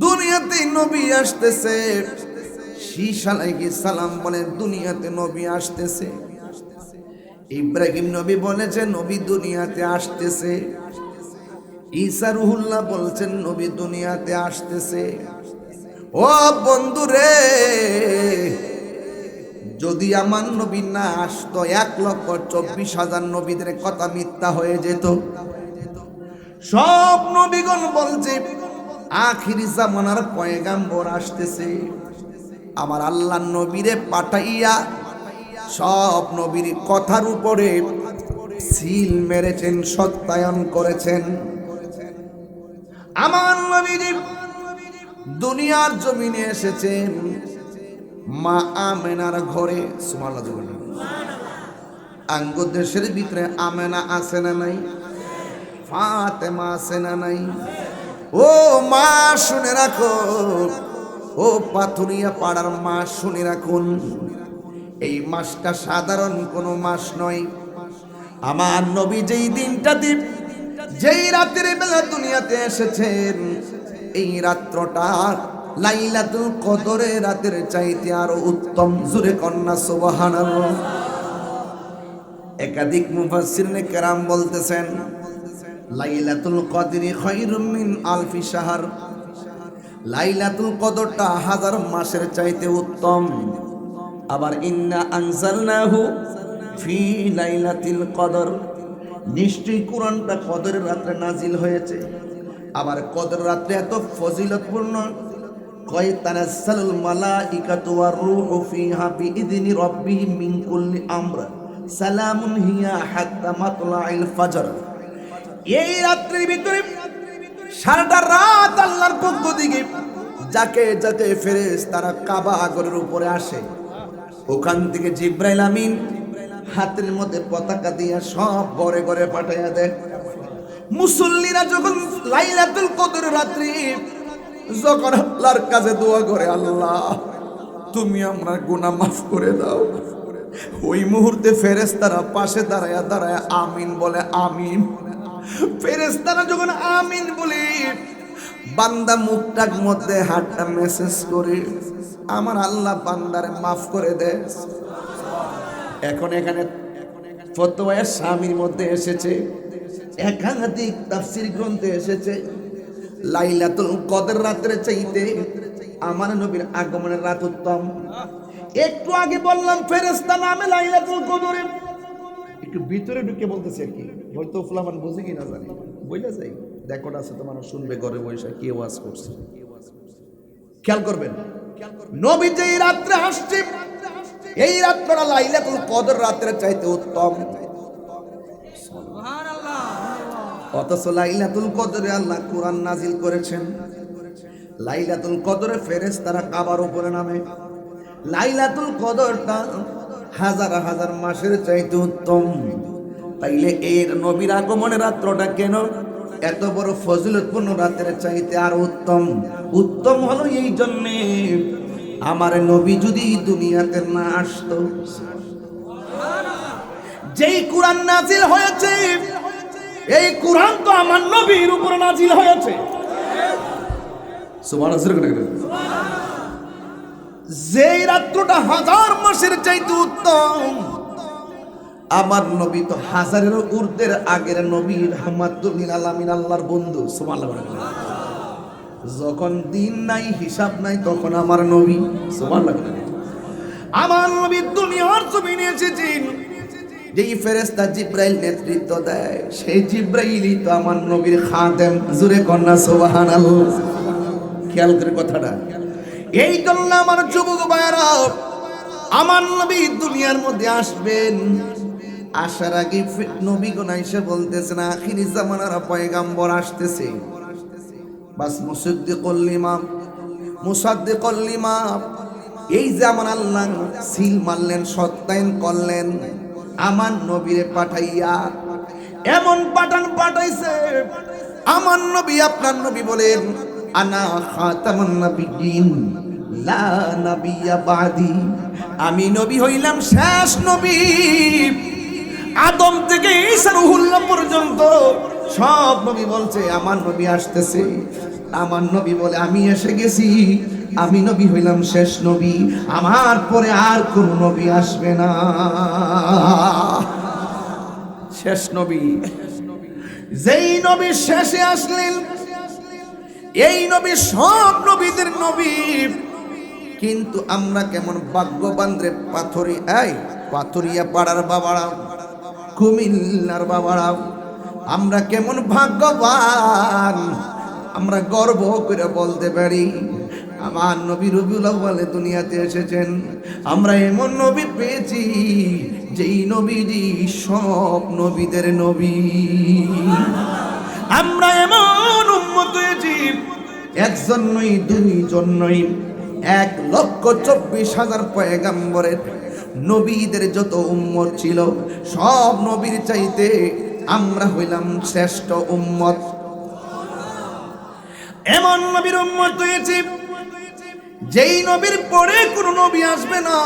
দুনিয়াতে নবী আসতেছে, শীশ আলাইহিস সালাম বলেন দুনিয়াতে নবী আসতেছে, ইব্রাহিম নবী বলেছেন নবী দুনিয়াতে আসতেছে, ঈসা রুহুল্লাহ বলছেন নবী দুনিয়াতে আসতেছে। ও বন্ধু রে, যদি আমার নবী না আসতো 1,24,000 নবীদের কথা মিথ্যা হয়ে যেত। সব নবীগণ বলছে আখিরি জামানার পয়গাম্বর আসতেছে। আমার আল্লাহ নবীরে পাঠাইয়া সব নবীর কথার উপরে সিল মেরেছেন, সত্যায়ন করেছেন। আমার নবীজি দুনিয়ার জমিনে এসেছেন মা আমেনার ঘরে। সুবহানাল্লাহ। আঙ্গো দেশের ভিতরে আমেনা আছে না নাই? ফাতেমা আছে না নাই? ও মা শুনে রাখো, ও পাথুরিয়া পাড়ার মা শুনে রাখুন, এই মাসটা সাধারণ কোনো মাস নয়। আমার নবী যেই দিনটাতে যেই রাতের বেলা দুনিয়াতে এসেছেন, এই রাত্রটা লাইলাতুল কদরের রাতের চাইতে আরো উত্তম। জোরে কন্যা সুবহানাল্লাহ। একাধিক মুফাসসিরিনে কেরাম বলতেছেন লাইলাতুল কদরি খায়রুম মিন আলফি শাহর। লাইলাতুল কদরটা 1000 মাসের চাইতে উত্তম। আবার ইন্না আনজালনাহু ফি লাইলাতিল কদর, নিশ্চয়ই কোরআনটা কদরের রাতে নাজিল হয়েছে। আবার কদর রাতে এত ফজিলতপূর্ণ, কয় তানাজ্জালুল মালাইকাতু ওয়ার রূহু ফিহা বিইذনি রাব্বিহিম মিন কুল্লি আমর সালামুন হিয়া হাত্তা মাতলাইল ফজর। এই রাত্রির ভিতরে সারাটা রাত আল্লাহর পক্ষ থেকে যাকে যাকে ফেরেশতারা কাবা ঘরের উপরে আসে, ওখান থেকে জিবরাইল আমিন হাতের মধ্যে পতাকা দিয়া সব ঘরে ঘরে পাঠাইয়া দেয়। মুসল্লিরা যখন লাইলাতুল কদর রাত্রি যখন আল্লাহর কাছে দোয়া করে, আল্লাহ তুমি আমার গুনাহ মাফ করে দাও, ওই মুহূর্তে ফেরেশতারা পাশে দাঁড়ায়া দাঁড়ায়া আমিন বলে। আমিন। ফেরেশতারা যখন আমিন বলে, বান্দা মুখটার মধ্যে হাতটা মেসেজ করে আমার আল্লাহ বান্দারে মাফ করে দেয়। এখন এখানে ফতোয়া স্বামীর মধ্যে এসেছে, একাধিক তাফসীর গ্রন্থে এসেছে লাইলাতুল কদর রাতের চাইতে আমার নবীর আগমনের রাত উত্তম। একটু আগে বললাম ফেরেশতা নামে লাইলাতুল কদরে, একটু ভিতরে ঢুকে বলতেছে আর কি, হয়তো ফুলামান বুঝে কি না জানি, বইলা যাই দেখোটা আছে তোমার শুনবে ঘরে বসে কে ওয়াজ করছে। খেয়াল করবেন নবী যে রাত্রে আসছে, এই রাতটা লাইলাতুল কদর রাতের চাইতে উত্তম। সুবহানাল্লাহ। অথচ লাইলাতুল কদরে আল্লাহ কোরআন নাজিল করেছেন। লাইলাতুল কদরে ফেরেশতারা কাবার উপরে নামে। লাইলাতুল কদরটা 1000 মাসের চাইতে উত্তম। তাইলে এর নবীর আগমনের রাত্রটা কেন এত বড় ফজিলতপূর্ণ রাতের চাইতে আর উত্তম? উত্তম হলো এই জন্যে, আমার নবী যদি দুনিয়াতে না আসতো, যেই কোরআন নাজিল হয়েছে, এই কোরআন তো আমার নবীর উপর নাজিল হয়েছে। যেই রাত্রটা 1000 মাসের চাইতে উত্তম, আমার নবী তো হাজারেরও ঊর্ধ্বের আগের নবী, রাহমাতুল লিল আলামিন, আল্লাহর বন্ধু। সুবহানাল্লাহ। যখন দিন নাই, হিসাব নাই, তখন আমার নবী, সুবহানাল্লাহ, আমার নবী দুনিয়ার জমিনে এসেছেন। যেই ফেরেশতা জিব্রাইল নেতৃত্ব দেয়, সেই জিব্রাইলই তো আমার নবীর খাদেম। জোরে কন্যা সুবহানাল্লাহ। খেয়াল করে কথাটা। এই জন্য আমার যুবক ভাইরা, আমার নবী দুনিয়ার মধ্যে আসবেন, আসার আগে নবীগণ এসে বলতেছেন আখিরি জামানার পয়গাম্বর আসতেছে। বাস মুসাদ্দিকুল লিমা, মুসাদ্দিকুল লিমা, এই যে আমার আল্লাহ সিল মারলেন, সত্যায়ন করলেন আমার নবীরে পাঠাইয়া। এমন পাঠাইছে আমার নবী, আপনার নবী বলেন আনা খাতামুন নবিয়্যিন লা নাবিয়্যা বাদি, আমি নবী হইলাম শেষ নবী। আদম থেকে ঈসা রুহুল্লাহ পর্যন্ত সব নবী বলছে আমার নবী আসতেছে। আমার নবী বলে আমি এসে গেছি, আমি নবী হইলাম শেষ নবী, আমার পরে আর কোন নবী আসবে না। শেষ নবী, যেই নবী শেষে আসলেন, এই নবী সব নবীদের নবী। কিন্তু আমরা কেমন ভাগ্যবান রে পাথরিয়া পাড়ার বাবারা, কুমিল্লার বাবারা, আমরা কেমন ভাগ্যবান, আমরা গর্ব করে বলতে পারি আমার নবী রবিউল আউয়ালে দুনিয়াতে এসেছেন। আমরা এমন নবী পেয়েছি যেই নবীজি সব নবীদের নবী। আমরা এমন উম্মত হয়েছি, একজন নয়, দুইজন নয়, 1,24,000 পয়গাম্বরের নবীদের যত উম্মত ছিল, সব নবীর চাইতে আমরা হইলাম শ্রেষ্ঠ উম্মত। এমন নবীর উম্মত হয়েছে যেই নবীর পরে কোন নবী আসবে না।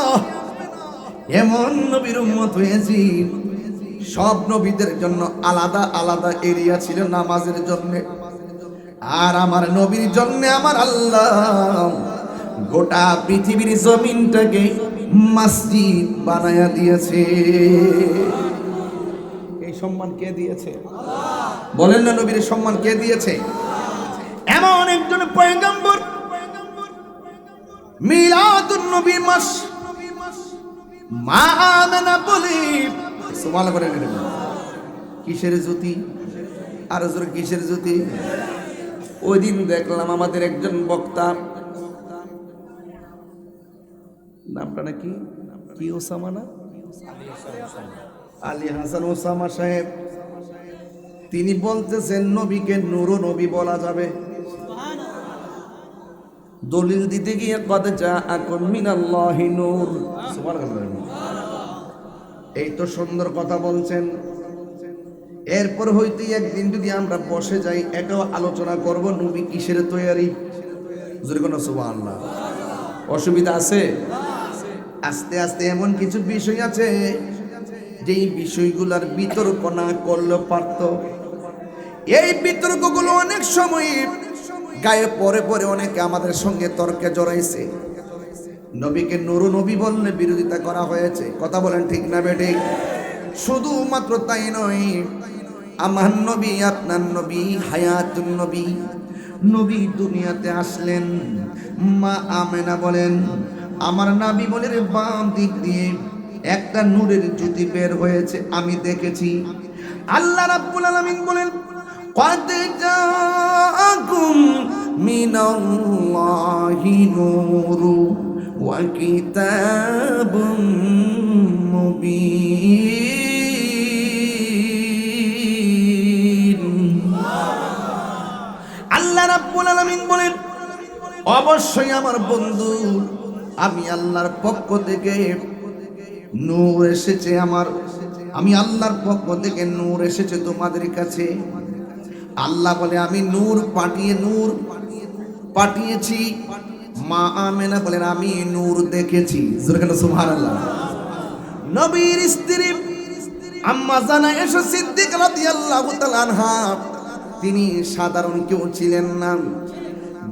এমন নবীর উম্মত হয়েছি, সব নবীদের জন্য আলাদা আলাদা এরিয়া ছিল নামাজের জন্য, আর আমার নবীর জন্য আমার আল্লাহ গোটা পৃথিবীর জমিনটাকে মসজিদ বানায়া দিয়েছে। এই সম্মান কে দিয়েছে? বলেন না, নবীর সম্মান কে দিয়েছে? এমন একজন পয়গম্বর, মিলাদুন নবী মাস, মা আমেনা বলি সুবহানাল্লাহ করে নেন। কিসের জ্যোতি? আর জোরে কিসের জ্যোতি? ওই দিন দেখলাম আমাদের একজন বক্তা, নামটা নাকি কি ওসামা না, আলী হাসান ওসামা সাহেব, তিনি বলতেছেন নবীকে নূর নবী বলা যাবে। দলিল দিতে গিয়ে কদ জাআকুম মিনাল্লাহি নূর, সুবহানাল্লাহ। এই তো সুন্দর কথা বলছেন। এরপর হইতে একদিন যদি আমরা বসে যাই, এটাও আলোচনা করব নবী কিসের তৈরি। জোরে কোন সুবহানাল্লাহ। অসুবিধা আছে? আস্তে আস্তে এমন কিছু বিষয় আছে যেই বিষয়গুলোর বিতর্ক না করলে পারত। এই বিতর্কগুলো অনেক সময় গায়ে পরে পরে অনেকে আমাদের সঙ্গে তর্কে জড়াইছে। নবীকে নূর নবী বললে বিরোধিতা করা হয়েছে। কথা বলেন ঠিক না বেঠিক? শুধুমাত্র তাই নয়, আমার নবী, আপনার নবী, হায়াতুন নবী, নবী দুনিয়াতে আসলেন। মা আমেনা বলেন আমার নবী বলে বাম দিক দিয়ে একটা নূরের জ্যোতি বের হয়েছে, আমি দেখেছি। আল্লাহ রাব্বুল আলামিন বলেন قد جاءكم من الله نور وكتاب مبين। আল্লাহ রাব্বুল আলামিন বলেন অবশ্যই আমার বন্ধু, আমি আল্লাহর পক্ষ থেকে নূর এসেছে, আমি আল্লাহর পক্ষ থেকে নূর এসেছে তোমাদের কাছে। আল্লাহ বলে আমি নূর পাঠিয়েছি। মা আমেনা বলেন আমি নূর দেখেছি। সুবহানাল্লাহ। নবীর স্ত্রী আম্মা জান আয়েশা সিদ্দিকা রাদিয়াল্লাহু তাআলা আনহা তিনি সাধারণ কেউ ছিলেন না,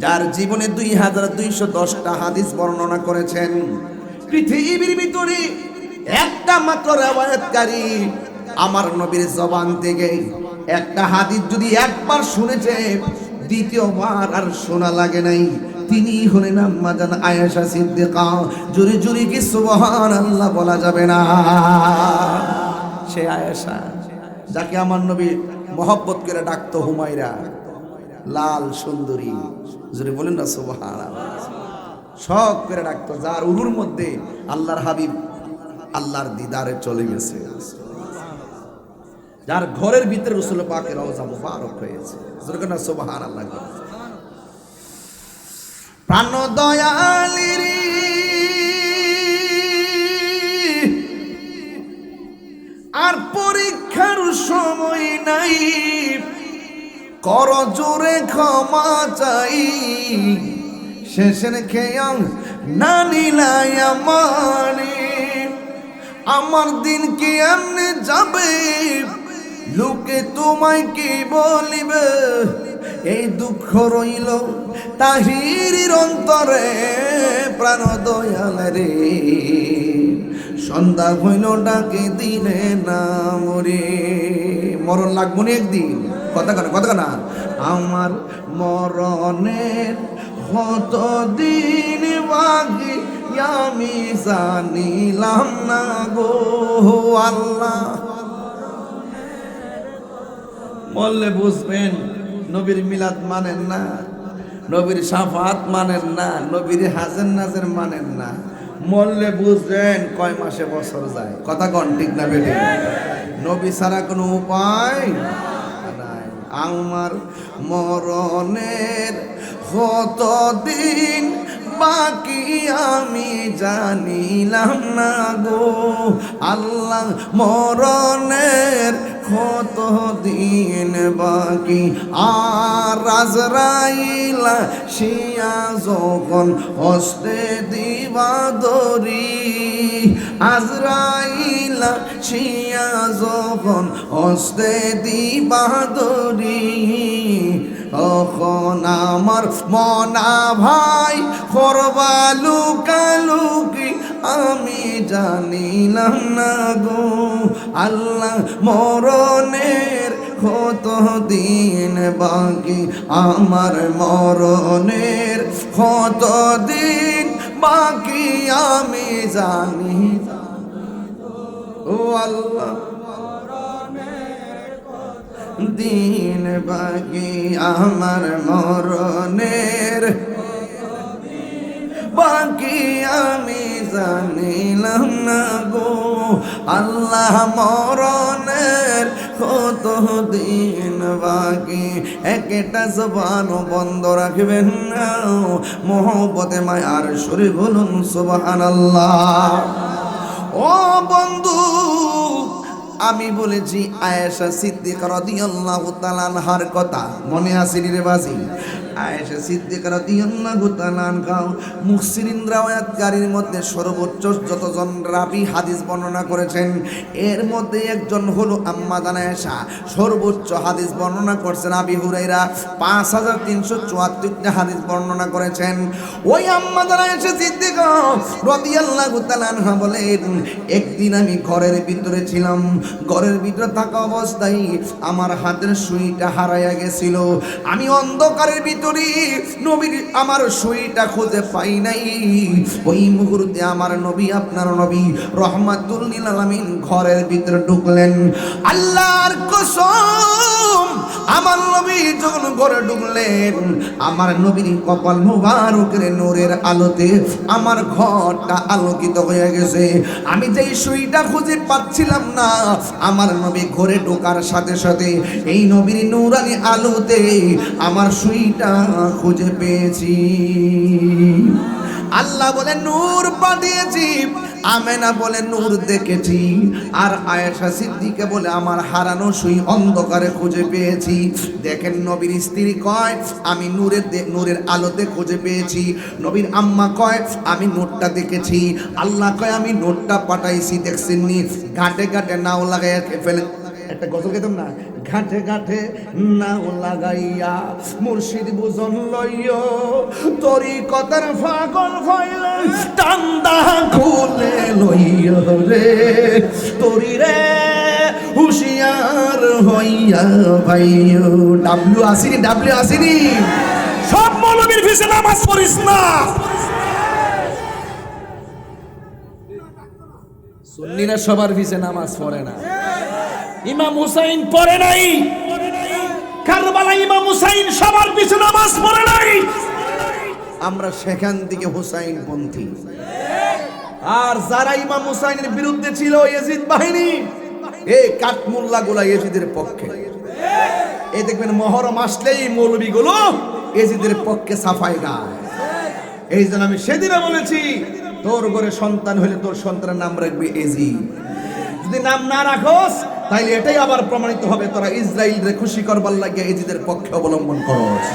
যার জীবনে 2210টা হাদিস বর্ণনা করেছেন। পৃথিবীর ভিতরে একটা মাত্র রিওয়ায়াতকারী আমার নবীর জবান থেকে একটা হাদিস যদি একবার শুনেছে দ্বিতীয়বার আর শোনা লাগে নাই, তিনি হলেন আম্মা জান আয়েশা সিদ্দিকা। জোরে জোরে কি সুবহানাল্লাহ বলা যাবে না? সে আয়েশা যাকে আমার নবী মহব্বত করে ডাকতো হুমায়রা, লাল সুন্দরী, জোরে বলেন না সুবহানাল্লাহ। শখ করে ডাকতো, যার উরুর মধ্যে আল্লাহর হাবিব আল্লাহর দিদারে চলে গেছে, যার ঘরের ভিতরে রাসূল পাকের রওজা মুবারক হয়েছে, জোরে বলেন না সুবহানাল্লাহ। প্রাণ দয়ালির আর পরীক্ষার সময় নাই, কর জোরে ক্ষমা চাই, শেষের খেয়াল না নিলাই আমার দিন কি এমনি যাবে, লোকে তোমায় কি বলিবে, এই দুঃখ রইল তাহিরির অন্তরে, প্রাণ দয়াল রে সন্ধ্যা হইল ডাকে দিলে না মরে। মরণ লাগবো না একদিন, কথা না আমার মরণের কত দিন বাকি আমি জানিলাম না গো আল্লাহ। বললে বুঝবেন নবীর মিলাদ মানেন না, নবীর শাফাত মানেন না, নবীর হাজের নাজের মানেন না, মরলে বুঝবেন কয় মাসে বছর যায়। কথা কন ঠিক না বেটে? নবী ছাড়া কোনো উপায় নাই। আমার মরণের কত দিন বাকি আমি জানিলাম না গো আল্লাহ, মরণের কত দিন বাকি। আর আজরাইল শিয়া যখন হস্তে দিবা দরি, আজরাইল শিয়া যখন হস্তে দিবা দরি, তখন আমার মনা ভাই করবা লুকালুকি আমি জানিলাম না গো আল্লাহ, মরণের কত দিন বাকি, আমার মরণের কত দিন বাকি আমি জানি ও আল্লাহ, দিন বাকি আমার মরণের বাকি আমি জানিলাম না গো আল্লাহ, মরণের কত দিন বাকি। একটা জবান বন্ধ রাখবেন না, মোহব্বতে মায়ার সুরে বলুন সুবহানাল্লাহ। ও বন্ধু, আমি বলেছি আয়েশা সিদ্দিকা রাদিয়াল্লাহু তাআলা আনহার কথা, মনে আছে রে বাজি? আয়েশা সিদ্দিকা রাদিয়াল্লাহু তাআলা আনহা মুহসিনিন রাওয়ায়াতকারীর মধ্যে সর্বোচ্চ যতজন রাবী হাদিস বর্ণনা করেছেন এর মধ্যে একজন হলো আম্মা জান আয়েশা। সর্বোচ্চ হাদিস বর্ণনা করেছেন আবি হুরায়রা, 5374টা হাদিস বর্ণনা করেছেন। ওই আম্মা জান আয়েশা সিদ্দিকা রাদিয়াল্লাহু তাআলা আনহা বলেন, একদিন আমি ঘরের ভিতরে ছিলাম, ঘরের ভিতরে থাকা অবস্থায় আমার হাতের সুইটা হারাইয়া গেছিল। আমি অন্ধকারের ভিতরে নবীর আমার সুইটা খুঁজে পাই নাই। ওই মুহূর্তে আমার নবী, আপনার নবী রহমাতুল লিল আলামিন ঘরের ভিতরে ঢুকলেন। আল্লাহর কসম, আমার নবী যখন ঘরে ঢুকলেন, আমার নবীর কপাল মুবারকের নূরের আলোতে আমার ঘরটা আলোকিত হয়ে গেছে। আমি যেই সুইটা খুঁজে পাচ্ছিলাম না, আমার নবী ঘরে ঢোকার সাথে সাথে এই নবীর নূরানি আলোতে আমার সুইটা খুঁজে পেয়েছি। আল্লাহ বলে নূর পাঠিয়েছি, আমেনা বলে নূর দেখেছি, আর আয়েশা সিদ্দিকা বলে আমার হারানো সুই অন্ধকারে খুঁজে পেয়েছি। দেখেন নবীর স্ত্রী কয় আমি নূরের আলোতে খুঁজে পেয়েছি, নবীর আম্মা কয় আমি নূরটা দেখেছি, আল্লাহ কয় আমি নূরটা পাঠাইছি। দেখছেন নি, ঘাটে ঘাটে নাও লাগাই ফেলে, একটা গজল গেতাম না, ঘাটে ঘাটে নাও লাগাইয়া মুর্শিদ বুঝন লইও, তোরি কথার ফাগল ফাইল টান্দা খুলে লইও রে, তোরি রে হুশিয়ার হইয়া ভাইও। ডাব্লিউ আসিনি সব মৌলবীর পিছে নামাজ পড়িস না। সুন্নিরা সবার পিছে নামাজ পড়ে না। ইমাম হুসাইন পড়ে নাই, কারবালা ইমাম হুসাইন সবার পিছে নামাজ পড়ে নাই। আমরা সেখান থেকে হুসাইন পন্থী। আর যারা ইমাম হুসাইনের বিরুদ্ধে ছিল ইয়াজিদ বাহিনী, এই কাঠমুল্লা গুলা ইয়াজিদের পক্ষে। এই দেখবেন মহরম আসলেই মৌলবী গুলো ইয়াজিদের পক্ষে সাফাই গায়। এই জন্য আমি সেদিনে বলেছি তোর ঘরে সন্তান হলে তোর সন্তানের নাম রাখবি এজিদ। যদি নাম না রাখোস তাইলে এটাই আবার প্রমাণিত হবে তোরা ইসরায়েলরে খুশি করবার লাগিয়ে এজিদের পক্ষে অবলম্বন করস।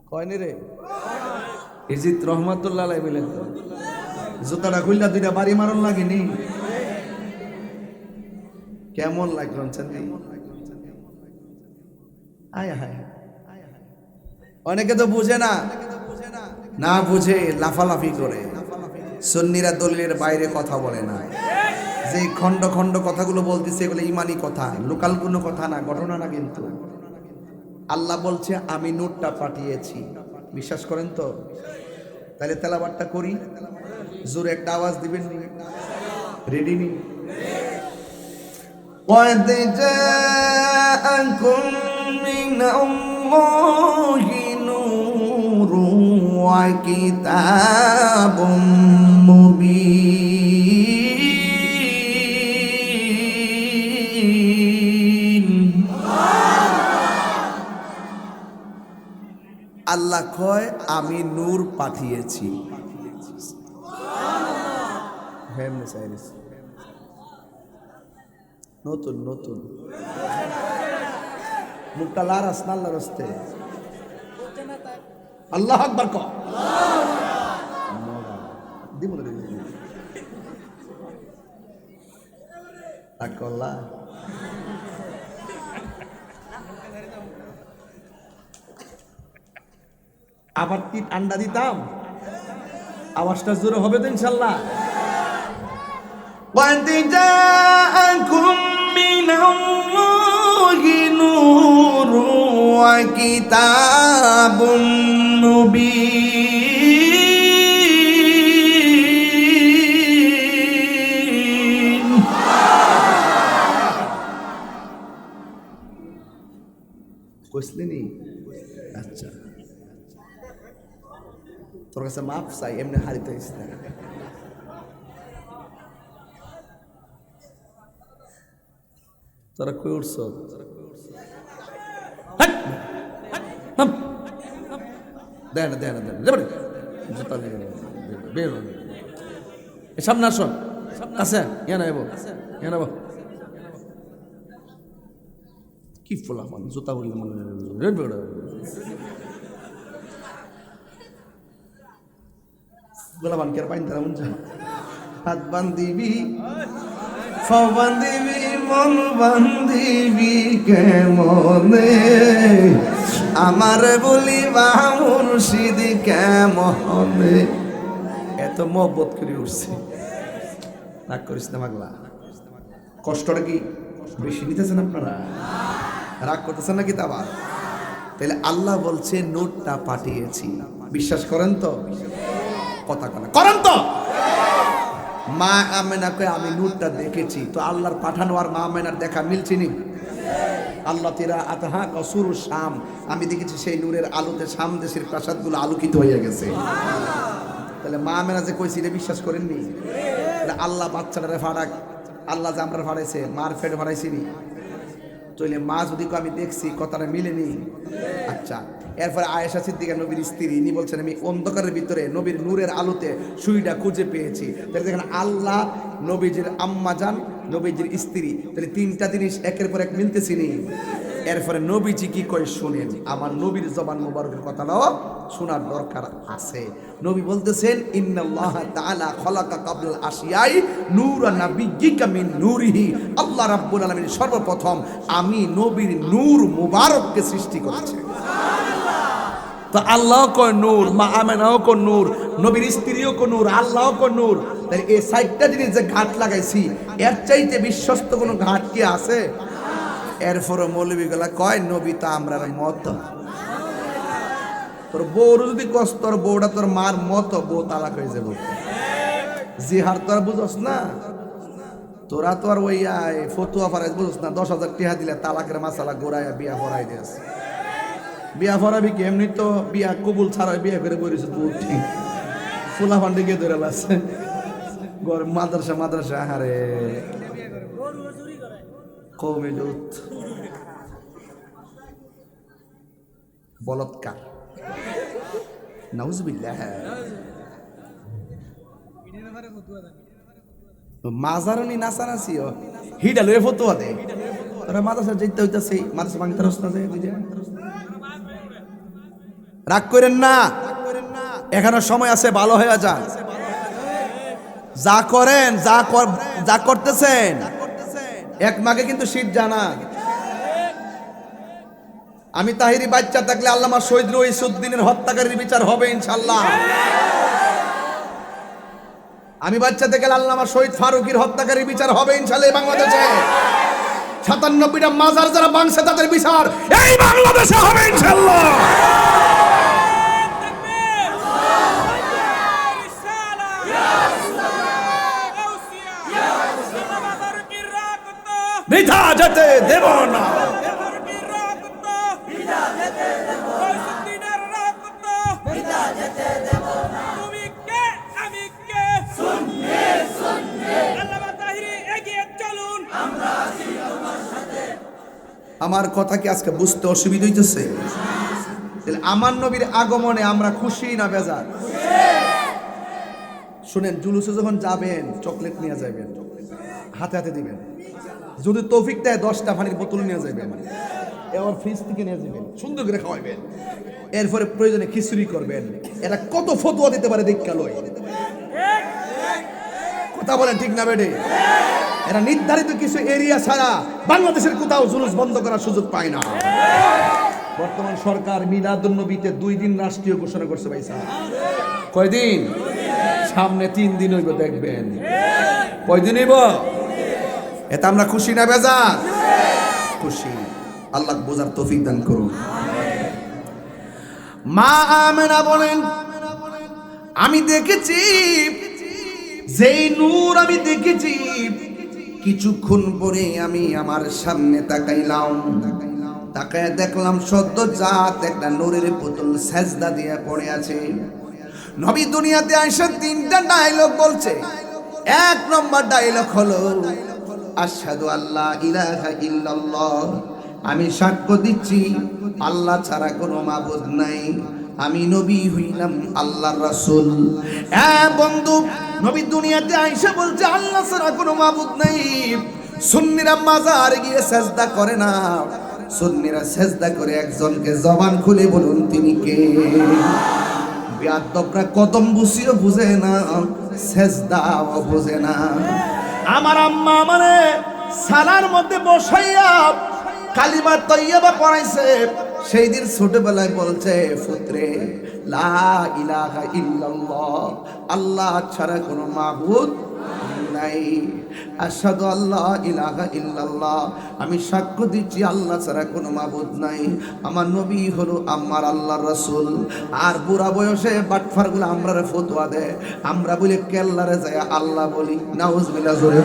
কয়নি রে ইজিদ রহমাতুল্লাহ আলাইহি বলেন তো, জুতাটা খুললা দুইটা বাড়ি মারন লাগেনি? কেমন লাগলো চান্দি? আয় হায়, অনেকে তো বুঝে না, না বুঝে লাফালাফি করে। সুন্নিরা দলিলের বাইরে কথা বলে না। যে খন্ড খন্ড কথাগুলো বলতেছে এগুলো ইমানি কথা, লোকাল কোনো কথা না, ঘটনা না। কিন্তু আল্লাহ বলছে আমি নূরটা পাঠিয়েছি, বিশ্বাস করেন তো? তাহলে তেলাওয়াতটা করি, জোরে একটা আওয়াজ দিবেন নি? রেডি নি? قد جاءكم من الله نور وكتاب مبين। আল্লাহ কয় আমি নূর পাঠিয়েছি। নতুন নতুন মুখটা লারাস না, আল্লাহর রাস্তে আল্লাহ আকবার কর। দিব না আকল্লা আবার কি আন্ডা দিতাম, আওয়াজটা জোরে হবে তো ইনশাল্লাহ। وَقَدْ جَاءَكُم مِّنَ اللَّهِ نُورٌ وَكِتَابٌ مُّبِينٌ। কইসলেনি? আচ্ছা, তোর কাছে মাপ চাই, এমনি হারিতে হইস না। তোরা কই উঠছ? দেন দেন দেন জুতা বের সামনে আসো, আছে ইয়া নাইব, ইয়া নাইব। কি ফুলা মান জুতা বললে মনে রেড বেড় গোলা বানকের পাইন তারা মন হাত বান্দিবি বান্দিবি মন বান্দিবি কেমনে, আমার বলি বা মুর্শিদ কেমনে। এত মহব্বত করে উঠছে, রাগ করিস না পাগলা। কষ্টটা কি বেশি নিতেছেন আপনারা? রাগ করতেছেন নাকি? তা আবার তাহলে আল্লাহ বলছে নূরটা পাঠিয়েছি, বিশ্বাস করেন তো? কথা করেন তো? মা আমেনা কয় আমি নূরটা দেখেছি। তো আল্লাহর পাঠানো আর মা আমেনার দেখা মিলছে নি? আল্লাহ তিরা আতহা কসুর শাম, আমি দেখেছি সেই নূরের আলোতে শাম দেশের প্রাসাদগুলো আলোকিত হয়ে গেছে। তাহলে মা আমেনা যে কইছি রে বিশ্বাস করেননি? আল্লাহ বাচ্চাটারে ফাড়াক, আল্লাহ যে আমরা ফাড়াইছে, মার ফেট ফাড়াইছি নি? চলে মা যদি কয় আমি দেখছি কথাটা মিলেনি। আচ্ছা, এরপরে আয়েশা সিদ্দিকা নবীর স্ত্রী, ইনি বলছেন আমি অন্ধকারের ভিতরে নবীর নূরের আলোতে সুইটা খুঁজে পেয়েছি। তাহলে দেখেন আল্লাহ, নবীজির আম্মাজান, নবীজির স্ত্রী, তাহলে তিনটা জিনিস একের পর এক মিলতেছি নি। এরপরে নবীজি কি কয় শুনেন, আমার নবীর জবান মোবারকের কথাটাও শোনার দরকার আছে। নবী বলতেছেন ইন্নাল্লাহ তাআলা খলাকা কাবলাল আশিয়াই নূরা নাবিয়্যিকা মিন নূরিহি। আল্লাহ রাব্বুল আলামিন সর্বপ্রথম আমি নবীর নূর মুবারককে সৃষ্টি করেছে। তো আল্লাহ কো নূর, মা আমেনাও কো নূর, নবীর স্ত্রীও কো নূর, আল্লাহ কো নূর। তাই এই সাইডটা জিনিস যে ঘাট লাগাইছি, এর চাইতে বিশ্বস্ত কোনো ঘাট কি আছে? এরপরে মৌলবীগুলা কয় নবী তো আমরার মত। তোর বউর যদি কস তোর বউটা তোর মার মত, বউ তালাক হয়ে যাবো। জিহার তোর বুঝস না, তোরা তো আর ওই ফতুয়া ফারাইজ বুঝস না, 10,000 টাকা দিলে তালাকের মাসালা গোড়ায় বিয়া ফরাই দিস। বিয়া ফরাবি কি? এমনি তো বিয়া কবুল ছাড়া বিয়া করে বলিস তুই, ঠিক ফুলা ফান্ডে গিয়ে ধরে লাগছে মাদ্রাসা মাদ্রাসা। হারে কৌমি লুত, বলৎকার, নাউজুবিল্লাহ। মাজারনি নাসানাসিও হিডা লয়ে ফতোয়া দে, তোরা মাদ্রাসা যাইতে হইতাছে, মাদ্রাসা ভাঙতে রাস্তা যায় বুঝে। রাগ করেন না, এখনো সময় আছে, ভালো হয়ে যান। যা করেন, যা করতেছেন, এক মাগে কিন্তু শীত জানা। আমি তাহিরি বাচ্চা থাকলে আল্লামা শহীদ রইসুদ্দিনের হত্যাকারীর বিচার হবে ইনশাআল্লাহ। আমি বাচ্চা থেকে আল্লামা শহীদ ফারুকীর হত্যাকারীর বিচার হবে ইনশাআল্লাহ। বাংলাদেশে 97টা মাজার যারা ভাঙছে তাদের বিচার এই বাংলাদেশে হবে ইনশাআল্লাহ। বৃথা যেতে দেব না, আমার কথা কি আজকে বুঝতে অসুবিধা হইতেছে? আমার নবীর আগমনে আমরা খুশি না বেজার? শুনেন, জুলুসে যখন যাবেন চকলেট নিয়ে যাবেন, হাতে হাতে দিবেন। যদি তৌফিক দেয় 10টা পানির বোতল নিয়ে যাবেন, এবার ফ্রিজ থেকে নিয়ে যাবেন, সুন্দর করে খাওয়াবেন। এরপরে প্রয়োজনে খিচুড়ি করবেন। এরা কত ফতোয়া দিতে পারে দেখা লয়, কথা বলেন ঠিক না বেডে? এরা নির্ধারিত কিছু এরিয়া ছাড়া বাংলাদেশের কোথাও জুলুস বন্ধ করার সুযোগ পায় না। বর্তমান সরকার মিলাদুন্নবীতে 2 দিন রাষ্ট্রীয় ঘোষণা করছে ভাই সাহেব। কয়দিন? সামনে 3 দিন হইব, দেখবেন। কয়দিন হইব? এতে আমরা খুশি না বেজার? খুশি। আল্লাহ বোঝার তৌফিক দান করুন। মা আমেনা বলেন, আমি দেখেছি যেই নূর আমি দেখেছি, কিছুক্ষণ পরে আমি আমার সামনে তাকাইলাম, তাকায় দেখলাম সদ্যজাত একটা নূরের পুতুল সেজদা দিয়ে পড়ে আছে। নবী দুনিয়াতে আইসা 3টা ডায়লগ বলছে। 1 নম্বর ডায়লগ হলো আশহাদু আল্লা ইলাহা ইল্লাল্লাহ, আমি সাক্ষ্য দিচ্ছি আল্লাহ ছাড়া কোনো মাবুদ নাই, আমি নবী হইলাম আল্লাহর রাসূল। বন্ধু, নবী দুনিয়াতে আইসা বলছে আল্লাহ ছাড়া কোনো মাবুদ নাই। সুন্নিরা মাজার গিয়ে সেজদা করে না, সুন্নিরা সেজদা করে একজনকে। জবান খুলে বলুন তিনি কে? বিয়াদবরা কদম বুঝিও বুঝে না, সেজদাও বুঝে না। আমার আম্মা মানে সালার মধ্যে বসাইয়া কালিমা তৈয়বা পড়াইছে। সেই দিন ছোটবেলায় বলছে, পুত্রে লা ইলাহা ইল্লাল্লাহ, আল্লাহ ছাড়া কোনো মাবুদ নাই। আশহাদু আল্লা ইলাহা ইল্লাল্লাহ, আমি সাক্ষ্য দিচ্ছি আল্লাহ ছাড়া কোনো মাবুদ নাই, আমার নবী হলো আমার আল্লাহর রাসূল। আর বুড়া বয়সে বাটফারগুলো আমরা ফতোয়া দেয়, আমরা বলি কেল্লারে যায় আল্লাহ বলি, নাউজুবিল্লাহ জোরে।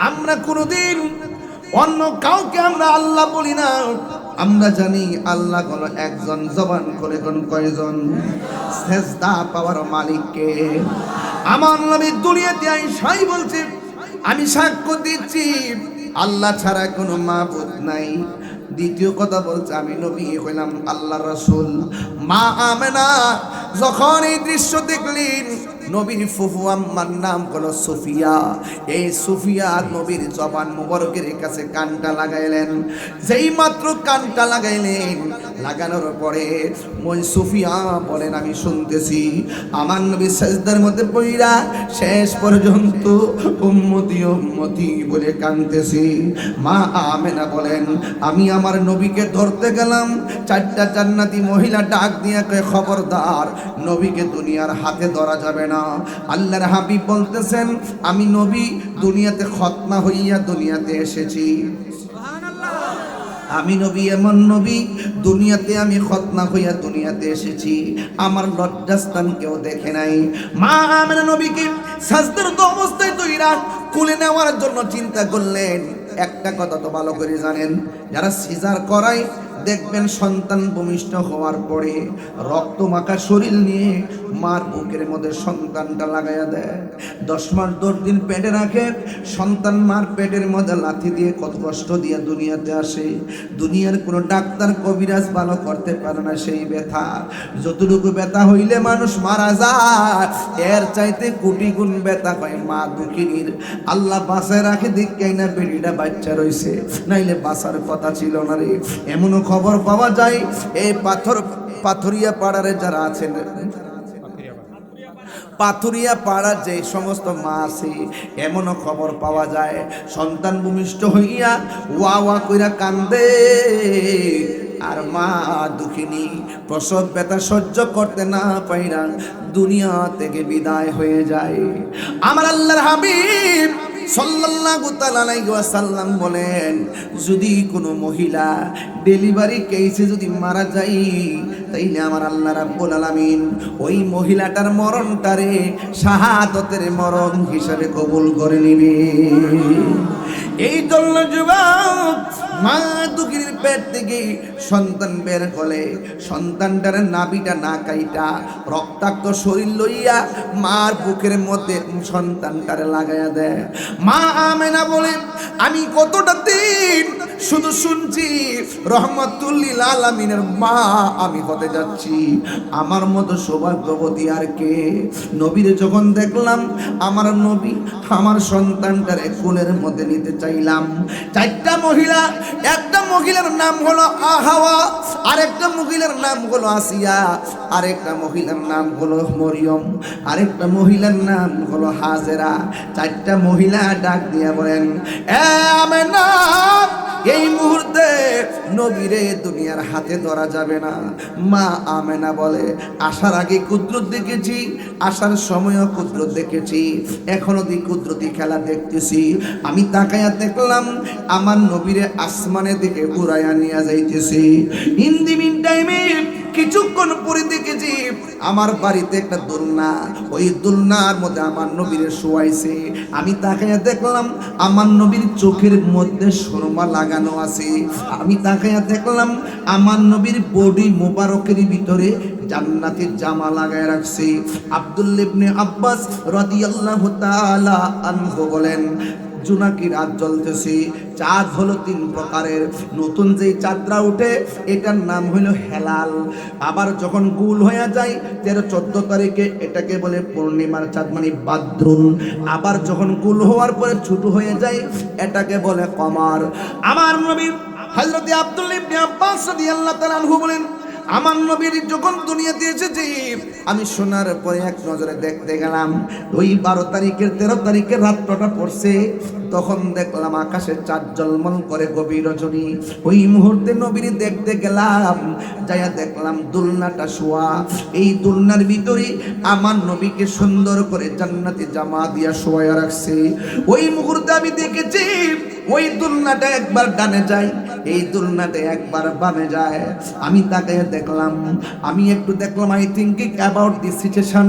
আমরা কোনোদিন অন্য কাউকে আমরা আল্লাহ বলি না। আমরা জানি আল্লাহ হলো একজন, জবান করে কোন কয়জন? সেজদা পাওয়ার মালিককে। আমার নবী দুনিয়াতে আইসাই বলছে, আমি সাক্ষ্য দিচ্ছি আল্লাহ ছাড়া কোনো মাবুদ নাই। দ্বিতীয় কথা বলছে আমি নবী হইলাম আল্লাহ রাসূল। মা আমেনা যখন এই দৃশ্য দেখলেন, নবীর ফুফু আম্মার নাম হলো সুফিয়া। এই সুফিয়া নবীর জবান মুবারকের কাছে কানটা লাগাইলেন। যেই মাত্র কানটা লাগাইলেন, লাগানোর পরে মই সুফিয়া বলেন আমি শুনতেছি। আমার নবী সাজদার মধ্যে পড়িরা শেষ পর্যন্ত উম্মতি উম্মতি বলে কাঁদতেছি। মা আমেনা বলেন আমি আমার নবীকে ধরতে গেলাম, চারটা জান্নাতি মহিলা ডাক দিয়ে কয় খবরদার, নবীকে দুনিয়ার হাতে ধরা যাবে না। আল্লাহর হাবিব বলতেছেন আমি নবী দুনিয়াতে খতনা হইয়া দুনিয়াতে এসেছি। আমি নবী এমন নবী, দুনিয়াতে আমি খতনা হইয়া দুনিয়াতে এসেছি, আমার লজ্জাস্থান কেউ দেখে নাই। মা আমেনা নবীকে সাজদারত অবস্থায় তৈরা কুলে নেওয়ার জন্য চিন্তা করলেন। একটা কথা তো ভালো করে জানেন, যারা সিজার করায় দেখবেন সন্তান ভূমিষ্ঠ হওয়ার পরে রক্ত মাখা শরীর নিয়ে মার বুকের মধ্যে সন্তানটা লাগাইয়া দেয়। 10 মাস 10 দিন পেটে রাখে সন্তান, মার পেটের মধ্যে লাথি দিয়ে কত কষ্ট দিয়ে দুনিয়াতে আসে। দুনিয়ার কোনো ডাক্তার কবিরাজ ভালো করতে পারে না সেই ব্যথা। যতটুকু ব্যথা হইলে মানুষ মারা যায়, এর চাইতে কোটি গুণ ব্যথা হয় মা দুঃখিনীর। আল্লাহ বাঁচায় রাখে দিকে না বেডিটা বাচ্চা রয়েছে, নাইলে বাঁচার কথা ছিল না রে। এমনও খবর পাওয়া যায় এই পাথরিয়া পাড়ারে যারা আছেন, পাথুরিয়া পাড়ার যে সমস্ত মা আছে, এমনও খবর পাওয়া যায় সন্তান ভূমিষ্ঠ হইয়া ওয়া ওয়া কইরা কান্দে, আর মা দুঃখিনী প্রসব ব্যথা সহ্য করতে না পাইরা দুনিয়া থেকে বিদায় হয়ে যায়। আমার আল্লাহর হাবিব সাল্লাল্লাহু তাআলা আলাইহি ওয়াসাল্লাম বলেন, যদি কোনো মহিলা ডেলিভারি কেসে যদি মারা যায়, তাইলে আমার আল্লাহ রাব্বুল আলামিন ওই মহিলাটার মরণটারে শাহাদাতের মরণ হিসাবে কবুল করে নেবে। এই জন্য যুবক, মা দুঃখিনীর পেট থেকে সন্তান বের হলে সন্তানটার নাভিটা না কাইটা রক্তাক্ত শরীর লইয়া মার বুকের মধ্যে সন্তানটারে লাগাইয়া দেয়। মা আমেনা বলে আমি কতটা দিন শুধু শুনছি রহমাতুল লিল আলামিনের মা আমি হতে যাচ্ছি, আমার মতো সৌভাগ্যবতী আর কে। নবীরে যখন দেখলাম আমার নবী আমার সন্তানটারে কোলের মধ্যে নিতে চাইলাম, 4টা মহিলা, একটা মহিলার নাম হলো হাওয়া, আরেকটা মহিলার নাম হলো আসিয়া, আরেকটা মহিলার নাম হলো মরিয়ম, আরেকটা মহিলার নাম হলো হাজেরা। 4টা মহিলা ডাক দিয়া বলেন এ আমেনা, এই মুহূর্তে নবীরে দুনিয়ার হাতে ধরা যাবে না। মা আমেনা বলে আসার আগে কুদরত দেখেছি, আসার সময়ও কুদরত দেখেছি, এখনো দি কুদরতি খেলা দেখতেছি। আমি তাকায়া দেখলাম আমার নবীরে আসমানের দিকে উড়াইয়া নিয়ে যাইতেছি। ইন দি মিন টাইমে কিছুক্ষণ পরে দেখেছি আমার বাড়িতে একটা দোলনা, ওই দোলনার মধ্যে আমার নবীরে শোয়াইছে। আমি তাকাইয়া দেখলাম আমার নবীর চোখের মধ্যে সুরমা লাগানো আছে। আমি তাকাইয়া দেখলাম আমার নবীর বডি মোবারকের ভিতরে জান্নাতের জামা লাগায় রাখছে। আব্দুল্লাহ ইবনে আব্বাস রাদিয়াল্লাহু তাআলা আনহু বলেন, জোনাকি রাত জ্বলতেছে, চাঁদ হলো 3 প্রকারের। নতুন যেই চাঁদরা উঠে এটার নাম হলো হেলাল, আবার যখন গুল হয়ে যায় 13-14 তারিখে এটাকে বলে পূর্ণিমার চাঁদ মানে বাদরুন, আবার যখন গুল হওয়ার পরে ছোট হয়ে যায় এটাকে বলে কমার। আমার নবী হযরত আব্দুল্লাহ ইবনে আব্বাস রাদিয়াল্লাহু তাআলা আনহু বলেন, আমার নবীর যখন দুনিয়াতে এসেছে আমি শোনার পরে এক নজরে দেখতে গেলাম, ওই 12 তারিখের 13 তারিখের রাতটা পড়ছে, তখন দেখলাম আকাশে চাঁদ ঝলমল করে গভীর রজনী। ওই মুহূর্তে নবীর দেখতে গেলাম, যাইয়া দেখলাম দোলনাটা শোয়া, এই দোলনার ভিতরে আমার নবীকে সুন্দর করে জান্নাতি জামা দিয়া শোয়া রাখছে। ওই মুহূর্তে আমি দেখেছি ওই দোলনাটা একবার ডানে যায়, এই দোলনাটা একবার বামে যায়। আমি তাকে দেখলাম, আমি একটু দেখলাম I thinking about this situation,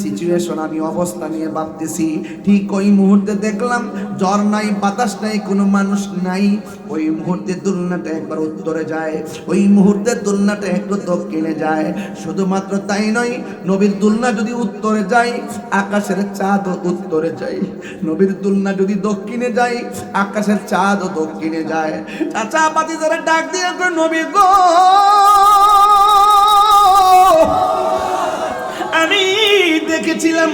situation, আমি অবস্থা নিয়ে ভাবতেছি। ঠিক ওই মুহূর্তে দেখলাম জ্বর নাই, বাতাস নাই, কোনো মানুষ নাই। ওই মুহূর্তে দুলনাটা একবার উত্তরে যায়, ওই মুহূর্তে দুলনাটা একটু দক্ষিণে যায়। শুধুমাত্র তাই নয়, নবীর দুলনা যদি উত্তরে যায়, আকাশের চাঁদও উত্তরে যায়। নবীর দুলনা যদি দক্ষিণে যায়, আকাশের চাঁদও দক্ষিণে যায়। চাচা পাতি যারা ডাক দিয়ে নবী গো, আমি দেখেছিলাম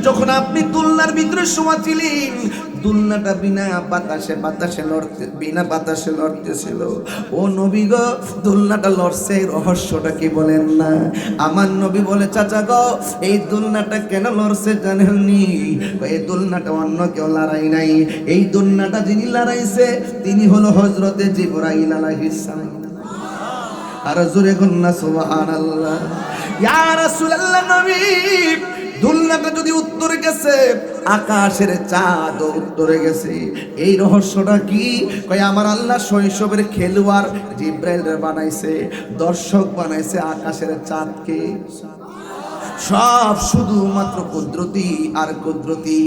যখন আপনি দুলনার ভিতরে শোয়া ছিলেন, দুলনাটা বিনা বাতাসে লড়তেছিল। ও নবী গো, দুলনাটা লড়ছে, রহস্যটা কি বলেন না? আমার নবী বলে, চাচা গো, এই দুলনাটা কেন লড়ছে জানেননি? এই দুলনাটা অন্য কেউ লড়াই নাই, এই দুলনাটা যিনি লড়াইছে তিনি হলো হযরতে জিবরাইল আলাইহিস সালাম। আর জোরে কন্যা সুবহানাল্লাহ। ইয়া রাসূলুল্লাহ, নবী দুলনাটা যদি উত্তরে গেছে, আকাশের চাঁদ উত্তরে গেছে, এই রহস্যটা কি? কয় আমার আল্লাহ শৈশবের খেলোয়াড় জিব্রাইল বানাইছে, দর্শক বানাইছে আকাশের চাঁদকে। সব শুধুমাত্র কুদরতি আর কুদরতি।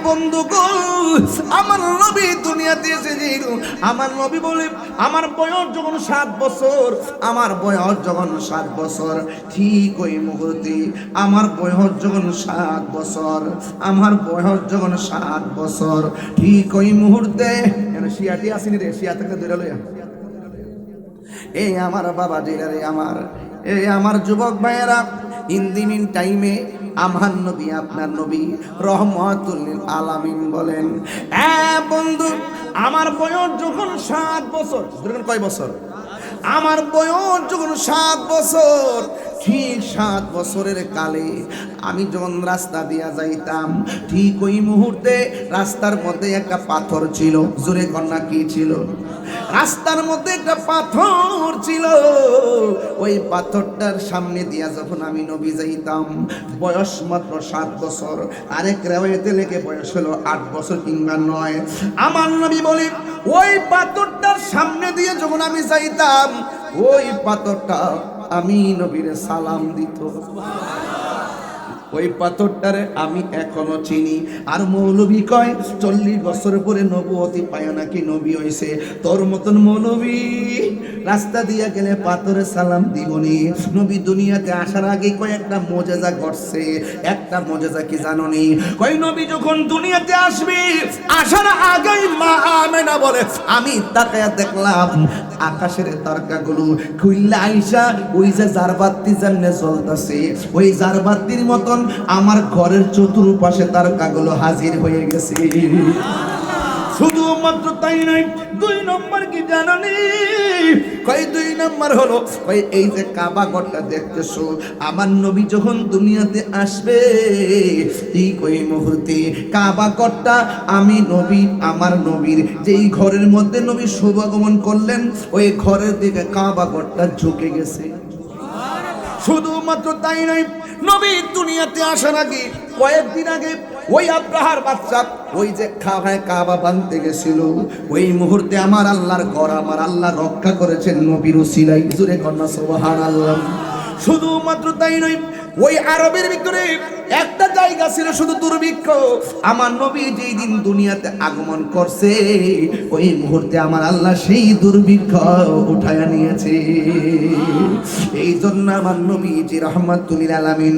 বন্ধুগণ, আমার নবী দুনিয়াতে এসেছিল, আমার নবী বলে আমার বয়স যখন 7 বছর, আমার বয়স যখন 7 বছর, ঠিক ওই মুহূর্তে আমার বয়স যখন 7 বছর, আমার বয়স যখন 7 বছর, ঠিক ওই মুহূর্তে শিয়াটি আসেনি রে, শিয়া থেকে দূরে লইয়া এই আমার বাবা জিরা রে, আমার যুবক ভাইয়েরা, ইন দি মিন টাইমে আমার নবী, আপনার নবী রহমাতুল লিল আলামিন বলেন, বন্ধু আমার বয়স যখন 7 বছর, কয় বছর? আমার বয়স যখন 7 বছর, ঠিক 7 বছরের কালে আমি যখন রাস্তা দিয়া যাইতাম, ঠিক ওই মুহূর্তে রাস্তার মধ্যে একটা পাথর ছিল। জোরে কন্যা কি ছিল? রাস্তার মধ্যে একটা পাথর ছিল। ওই পাথরটার সামনে দিয়া যখন আমি নবী যাইতাম, বয়স মাত্র 7 বছর, আরেক রেওয়ায়েতে লেখে বয়স হলো 8 বছর কিংবা 9। আমার নবী বলে ওই পাথরটার সামনে দিয়ে যখন আমি যাইতাম, ওই পাথরটা আমি নবীর সালাম দিত। ওই পাথরটারে আমি এখনো চিনি। আর মৌলবী কয় 40 বছর পরে নবুয়তি পায় নাকি নবী হইছে। তোর মতন মৌলবী রাস্তা দিয়া গেলে পাথরে সালাম দিবনি। নবী দুনিয়াতে আসার আগে কয়েকটা মুজিজা ঘটছে। একটা মুজিজা কি জানোনি? কয় নবী যখন দুনিয়াতে আসবে, আসার আগেই মা আমেনা বলে আমি তাকায়া দেখলাম আকাশের তারকাগুলো খুইলা আইসা ওই যে জারবাতি জান্নে জ্বলতাছে, ওই জারবাতির মতন আমার ঘরের চতুর্পাশে তারকাগুলো হাজির হয়ে গেছে। শুধুমাত্র তাই নয়, 2 নম্বর কি জানেন? কয় 2 নম্বর হলো কয় এই যে কাবা ঘরটা দেখতেছো, আমার নবী যখন দুনিয়াতে আসবে, ঠিক ওই মুহূর্তে কাবা ঘরটা আমি নবী, আমার নবীর যেই ঘরের মধ্যে নবী শুভাগমন করলেন, ওই ঘরের দিকে কাবা ঘরটা ঝুঁকে গেছে। শুধুমাত্র তাই নয়, নবী দুনিয়াতে আসার আগে কয়েকদিন আগে ওই আব্রাহার বাচ্চা ওই যে কাবা বানতে গেছিল, ওই মুহূর্তে আমার আল্লাহর ঘর আমার আল্লাহ রক্ষা করেছেন নবীর উসিলাই। জোরে কন্যা সুবহানাল্লাহ। শুধুমাত্র তাই নয়, ওই আরবের ভিতরে একটা জায়গা ছিল শুধু দুর্ভিক্ষ। আমার নবী যেই দিন দুনিয়াতে আগমন করছে, ওই মুহূর্তে আমার আল্লাহ সেই দুর্ভিক্ষ উঠায়া নিয়েছে। এই জন্য আমার নবীজি রাহমাতুল লিল আলামিন,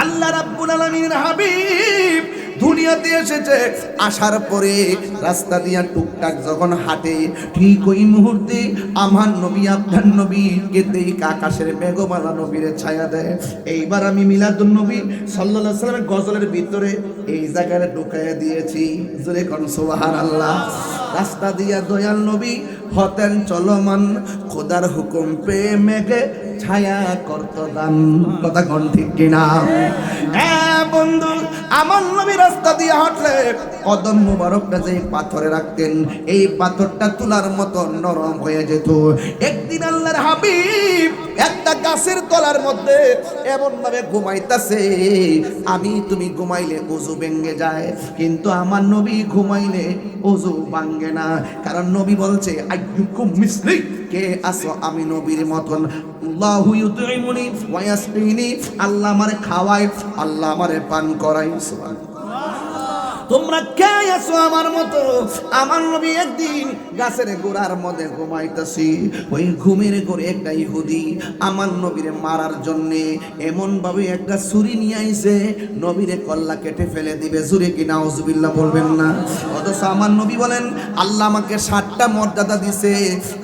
আল্লাহ রাব্বুল আলামিনের হাবিব দুনিয়াতে এসেছে। আসার পরে রাস্তা দিয়া টুকটাক যখন হাঁটে, ঠিক ওই মুহূর্তে আমার নবী, আপনার নবীকে দেখে আকাশের মেঘমালা নবীরে ছায়া দেয়। এইবার আমি মিলাদুন নবী সাল্লাল্লাহু আলাইহি ওয়াসাল্লামের গজলের ভিতরে এই জায়গায় ঢুকাইয়া দিয়েছি। জোরে কোন সুবহানাল্লাহ। রাস্তা দিয়া দয়াল নবী হতেন চলমান, খোদার হুকুম পেয়ে মেঘে ছায়া করত দান। কথা কোন ঠিক কিনা? বন্ধু, আমার নবী রাস্তা দিয়ে হাঁটলে কদম মুবারকটা যে পাথরে রাখতেন, এই পাথরটা তুলার মতো নরম হয়ে যেত। একদিন আল্লাহর হাবিব একটা গাছের তলার মধ্যে এমন ভাবে ঘুমাইতাছে, আমি তুমি ঘুমাইলে ওযু ভেঙে যায়, কিন্তু আমার নবী ঘুমাইলে ওযু ভাঙে না। কারণ নবী বলছে আইয়ুকুম মিসলি, কে আসো আমি নবীর মতন। আল্লাহু ইউতইমুনি ওয়া ইয়াসকিনি, আল্লাহ আমারে খাওয়ায়, আল্লাহ আমারে পান করায়। তোমরা কে আছো আমার মতো? আমার নবী একদিন গাছের গোড়ার মধ্যে ঘুমাইতেছি, ওই ঘুমের ঘরে একটা ইহুদি আমার নবীরে মারার জন্য এমন ভাবে একটা ছুরি নিয়ে আইছে, নবীরে কল্লা কেটে ফেলে দিবে। জুরে কি নাউজুবিল্লাহ বলবেন না? অথচ আমার নবী বলেন আল্লাহ আমাকে 7টা মর্যাদা দিছে,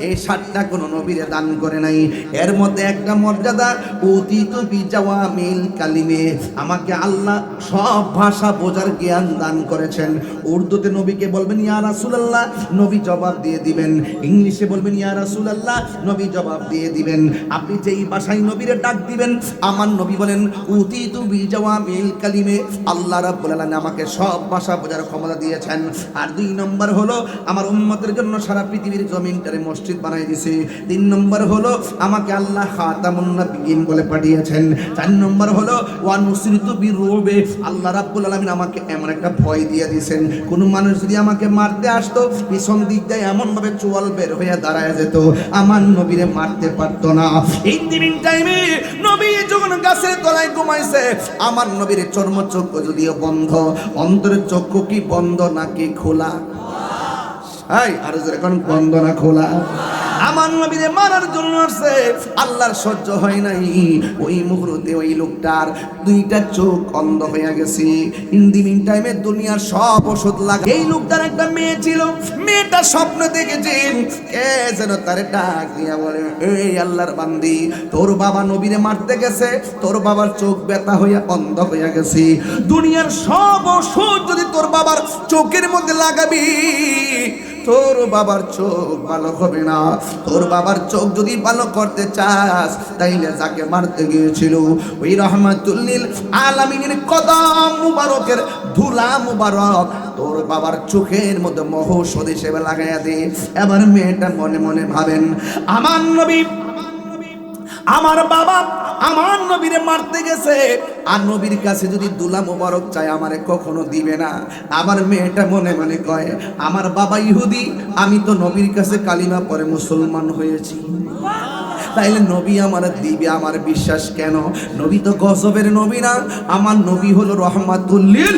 এই 7টা কোনো নবীরে দান করে নাই। এর মধ্যে একটা মর্যাদা উতিতু বিজাওয়ামিল কালিমে, আমাকে আল্লাহ সব ভাষা বোঝার জ্ঞান দান করেছেন। উর্দুতে নবীকে বলবেন ইয়া রাসূলুল্লাহ, নবী জবাব দিয়ে দিবেন। ইংলিশে বলবেন ইয়া রাসূলুল্লাহ, নবী জবাব দিয়ে দিবেন। আপনি যেই ভাষায় নবীরে ডাক দিবেন, আমার নবী বলেন উতিতু বিজাওয়ামিল কালিমে, আল্লাহ রাব্বুল আলামিন আমাকে সব ভাষা বোঝার ক্ষমতা দিয়েছেন। আর 2 নম্বর হলো আমার উম্মতের জন্য সারা পৃথিবীর জমিনটারে মসজিদ বানাই দিয়েছে। 3 নম্বর হলো আমাকে আল্লাহ খাতামুন নবিয়্যিন বলে পাঠিয়েছেন। 4 নম্বর হলো ওয়া নুসরিতু বিরুবে, আল্লাহ রাব্বুল আলামিন আমাকে এমন একটা ভয় দিয়ে দিয়েছেন, কোন মানুষ যদি আমাকে মারতে আসতো পিছন দিক দিয়ে এমন ভাবে চোয়াল বের হয়ে দাঁড়ায় যেত, আমার নবীরে মারতে পারতো না। এই দিন টাইমে নবী যখন গাছের তলায় ঘুমাইছে, আমার নবীর চর্মচক্ষু যদিও বন্ধ, অন্তরের চক্ষু কি বন্ধ নাকি খোলা? আর যখন বন্ধ না খোলা, আমার নবীরে মারার জন্য আসছে, আল্লাহর সহ্য হয় নাই। ওই মুহূর্তে ওই লোকটার 2টা চোখ অন্ধ হয়ে গেছে। ইন দি মিন টাইমে দুনিয়ার সব ওষুধ লাগে। এই লোকটার একটা মেয়ে ছিল, মেয়েটা স্বপ্ন দেখেছে, কে যেন তারে ডাক দিয়া বলে এই আল্লাহর বান্দি, তোর বাবা নবীরে মারতে গেছে, তোর বাবার চোখ ব্যথা হইয়া অন্ধ হইয়া গেছে। দুনিয়ার সব ওষুধ যদি তোর বাবার চোখের মধ্যে লাগাবি, তোর বাবার চোখ ভালো হবে না। তোর বাবার চোখ যদি ভালো করতে চাস, তাইলে যাকে মারতে গিয়েছিল ওই রহমাতুল লিল আলামিনের কদম মুবারকের ধুলা মুবারক তোর বাবার চোখের মধ্যে মহৌষধ হিসেবে লাগাইয়া দে। এবার মেয়েটা মনে মনে ভাবেন, আমার নবী, আমার বাবা আমার নবীরে মারতে গেছে, আর নবীর কাছে যদি দুলা মোবারক চাই আমারে কখনো দিবে না। আবার মেয়েটা মনে মনে কয়, আমার বাবা ইহুদি, আমি তো নবীর কাছে কালিমা পড়ে মুসলমান হয়েছি, তাইলে নবী আমার দিবে, আমার বিশ্বাস কেন? নবী তো গজবের নবী না, আমার নবী হলো রহমাতুল লিল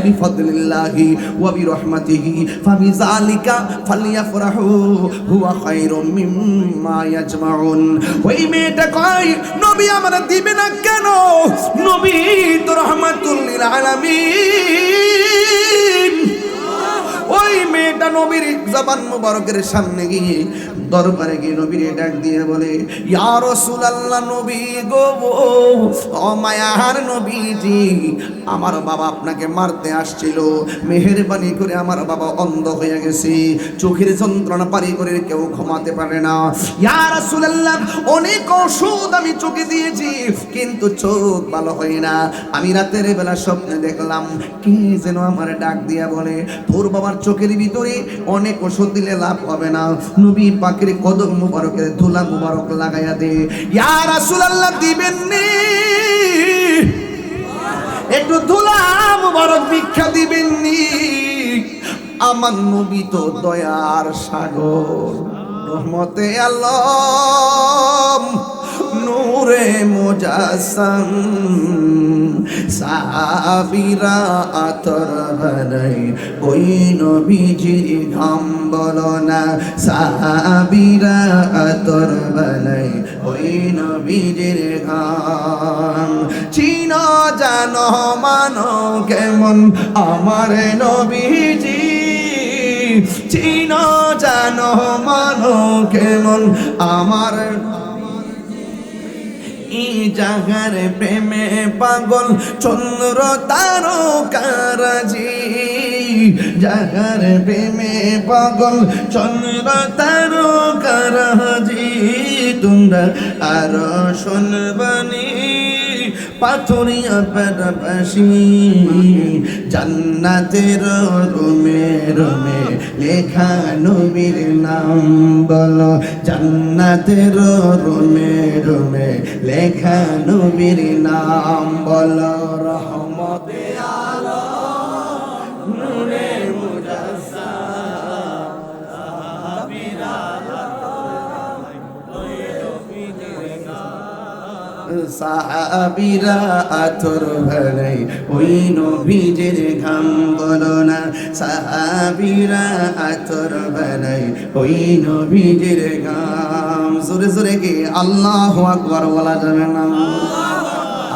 বিফাদলিল্লাহি ওয়া বিরহমাতিহি ফাবিযালিকা ফালইফরাহু হুয়া খায়রুম মিম্মা ইয়াজমাউন। ওই মেয়েটা কয় নবী আমার দিবে না কেন? নবী তো রহমাতুল লিল আলামিন। ওই মেয়েটা নবীর জবান মুবারকের সামনে গিয়ে দরবারে গিয়ে নবীরে ডাক দিয়ে বলে, ইয়া রাসূলুল্লাহ, নবী গো, ও মায়ার নবীজি, আমার বাবা আপনাকে মারতে আসছিল, মেহেরবানি করে আমার বাবা অন্ধ হয়ে গেছে, চোখের যন্ত্রণা পারি করে কেউ ঘুমাতে পারে না। ইয়া রাসূলুল্লাহ, অনেক ওষুধ আমি চোখে দিয়েছি, কিন্তু চোখ ভালো হয় না। আমি রাতের বেলা স্বপ্নে দেখলাম কে যেন আমার ডাক দিয়া বলে, তোর বাবার চোখের ভিতরে অনেক ওষুধ দিলে লাভ হবে না, নবী পাকের কদম মুবারকের ধুলা মুবারক লাগাইয়া দে। ইয়া রাসূলুল্লাহ, দিবেন নি? একটু ধুলা মুবারক ভিক্ষা দিবেন নি? আমার নবী তো দয়ার সাগর, রহমতে আলম, নূরে মুজাসসাম, সাহাবীরা আতর বানাই ওই নবীজির ঘাম বলো না, সাহাবীরা আতর বানাই ওই নবীজির ঘাম। চিনো জানো মানো কেমন আমার নবীজি, চিনো জানো মানো কেমন আমার জাগার প্রেমে পাগল চন্দ্র তারকারাজি, জাগার প্রেমে পাগল চন্দ্র তারকারাজি, তোমরা আরো শুনবানি পাথরিয়া পাশাপাশি জান্নাতের রুমে রুমে লেখা নবীর নাম বলো জান্নাতের রুমে রুমে লেখা নবীর নাম বলো রহমতে আলম নূরে সাহাবীরা আতর ভরাই ওই নবীজির ঘাম বলো না সাহাবীরা আতর ভরাই ওই নবীজির ঘাম জোরে জোরে কি আল্লাহু আকবার বলা যাবে না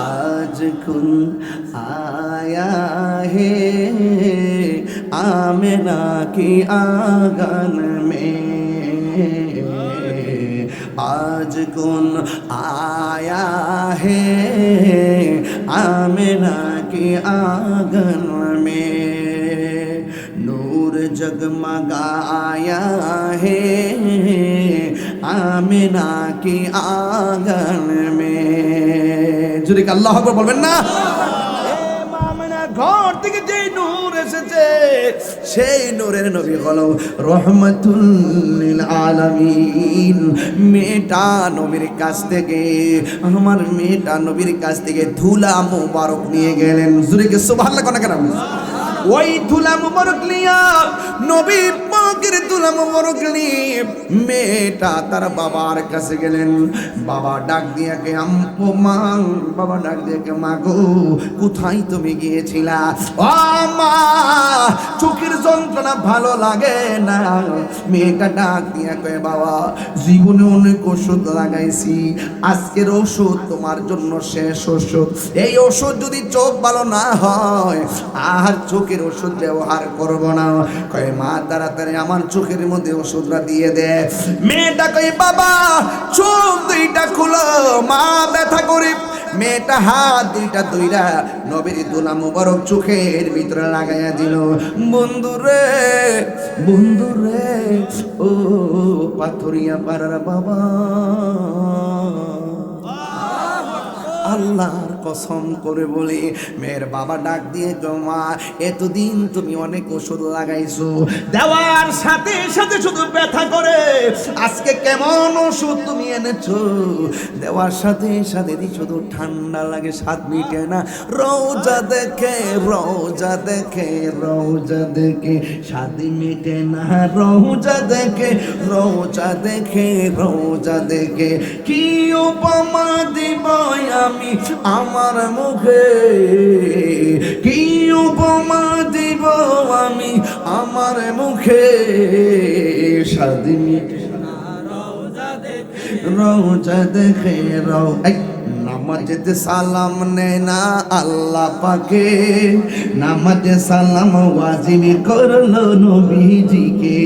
আজ কোন আয়া হে आमिना की आंगन में आज कौन आया है आमिना की आंगन में नूर जगमगाया है आमिना की आंगन में जुरी का अल्लाह अकबर बोलবেন না ঘর থেকে যেই নূর এসেছে সেই নূরের নবী হলো রহমাতুল লিল আলামিন মেয়েটা নবীর কাছ থেকে আমার মেয়েটা নবীর কাছ থেকে ধুলা মোবারক নিয়ে গেলেন জোরে কি সুবহানাল্লাহ কোন কেন ওই ধুলা মোবারক নিয়া নবী পাকের ধুলা মোবারক নিয়ে মেয়েটা তার বাবার কাছে গেলেন বাবা ডাক দিয়ে কে আম্মু মা বাবা ডাক দিয়ে কে মা গো কোথায় তুমি গিয়েছিলা ও মা চোখের যন্ত্রণা ভালো লাগে না মেয়েটা ডাক দিয়ে কে বাবা জীবনে অনেক ওষুধ লাগাইছি আজকের ওষুধ তোমার জন্য শেষ ওষুধ এই ওষুধ যদি চোখ ভালো না হয় আর চোখের ওষুধ ব্যবহার করব না কয় মা তাড়াতাড়ি আমার চোখের মধ্যে ওষুধটা দিয়ে দে মেয়েটা কয় বাবা চোখ দুইটা খুলো মা ব্যথা করে মেয়েটা হাত দুইটা দুইরা নবীর দুলা মুবারক চোখের ভিতরে লাগাইয়া দিল বন্ধুরে ও পাথরিয়া পাড়ার বাবা আল্লাহর কসম করে বলি মেয়ের বাবা ডাক দিয়ে মা এতদিন তুমি অনেক ওষুধ লাগাইছো দেওয়ার সাথে সাথে শুধু ব্যথা করে আজকে কেমন ওষুধ তুমি এনেছো দেওয়ার সাথে সাথে শুধু ঠান্ডা লাগে স্বাদ মিটে না রোজা দেখে স্বাদ মিটে না রোজা দেখে কি উপমা দিব আমি আমার মুখে কি উপমা দিব আমি আমার মুখে স্বাদ মিটে না রোজা দেখে নামাজে সালাম নে না আল্লাহ পাকে নামাজে সালাম ওয়াজিব করলো নবীজিকে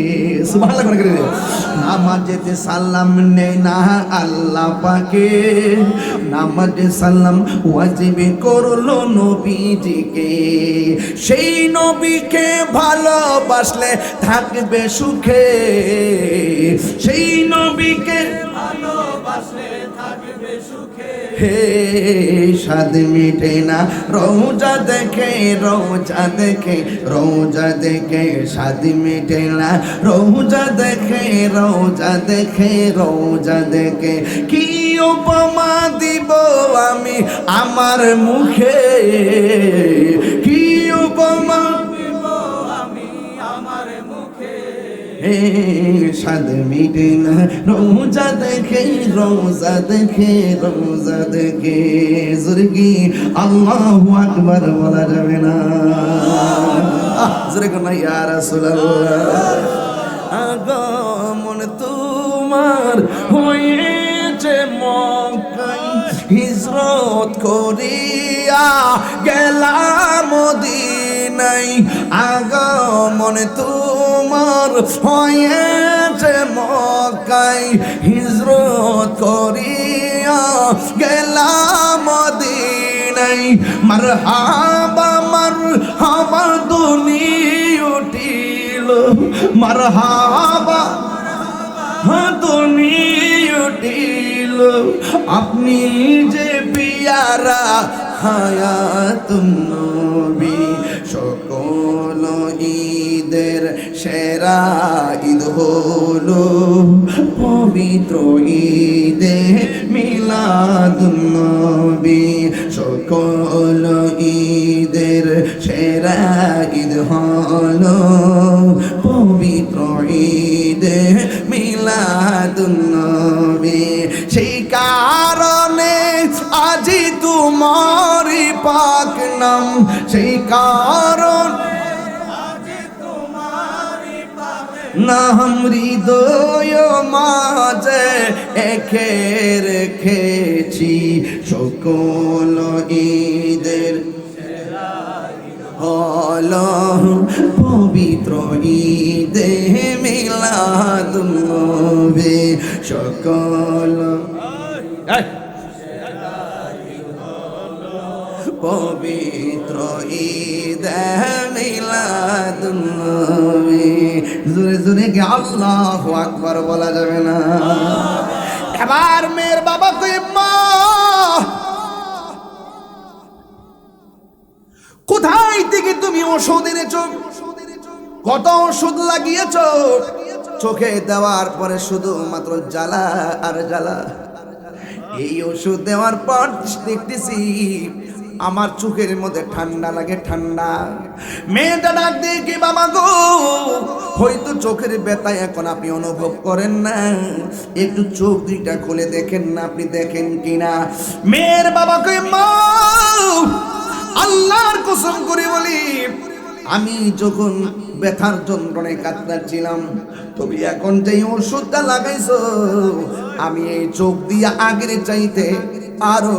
সুবহানাল্লাহ করে রে নামাজে সালাম নে না আল্লাহ পাকে নামাজে সালাম ওয়াজিব করলো নবীজিকে সেই নবীকে ভালোবাসলে থাকবে সুখে সেই নবীকে ভালোবাসলে থাকবে সুখে হে স্বাদ মিটে না রোজা দেখে স্বাদ মিটে না রোজা দেখে কি উপমা দিব আমি আমার মুখে কি উপমা দিব আমি আমার মুখে স্বাদ মিটে না রোজা দেখে জোরে কি আল্লাহু আকবার বলা যাবে না জোরে কোন ইয়া রাসূলুল্লাহ আগমন তোমার হয়েছে মক্কায় হিজরত করিয়া গেলাম মদিনায় আগমন তোমার হয়েছে মক্কায় হিজরত করিয়া গেলাম মদিনায় মারহাবা ধ্বনি উঠিল মারহাবা ধ্বনি উঠিল আপনি যে পিয়ারা হায়াতুন নবী সকল ঈদের সেরা ঈদ হলো পবিত্র ঈদে মিলাদুন নবী সকল ঈদের সেরা ঈদ হলো পবিত্র ঈদে মিলাদুন নবী সেই কারণে আজি তোমারি পাক নাম সেই কারণ নাম হৃদয় মাঝে একে রেখেছি সকল ঈদের হলো পবিত্র ঈদে মিলাদুন নবী সকল পবিত্র ঈদে মিলাদুন নবী জোরে জোরে কি আল্লাহু আকবার বলা যাবে না? এবার মেয়ের বাবা কই মা কোথায় থেকে তুমি ওষুধ এনেছো? কত ওষুধ লাগিয়েছো? চোখে দেওয়ার পরে শুধুমাত্র জ্বালা আর জ্বালা। এই ওষুধ দেওয়ার পর দেখতেছি আমার চোখের মধ্যে ঠান্ডা লাগে, ঠান্ডা। মেয়েটা ডাক দিয়ে কি বাবা গো, হয়তো চোখের ব্যথা এখন আপনি অনুভব করেন না, একটু চোখ দুইটা খুলে দেখেন না, আপনি দেখেন কিনা। মেয়ের বাবা কই মা আল্লাহর কসম করে বলি আমি যখন ব্যথার যন্ত্রণায় কাতরাচ্ছিলাম তুমি এখন যে ওষুধটা লাগাইছো আমি এই চোখ দিয়ে আগের চাইতে আরো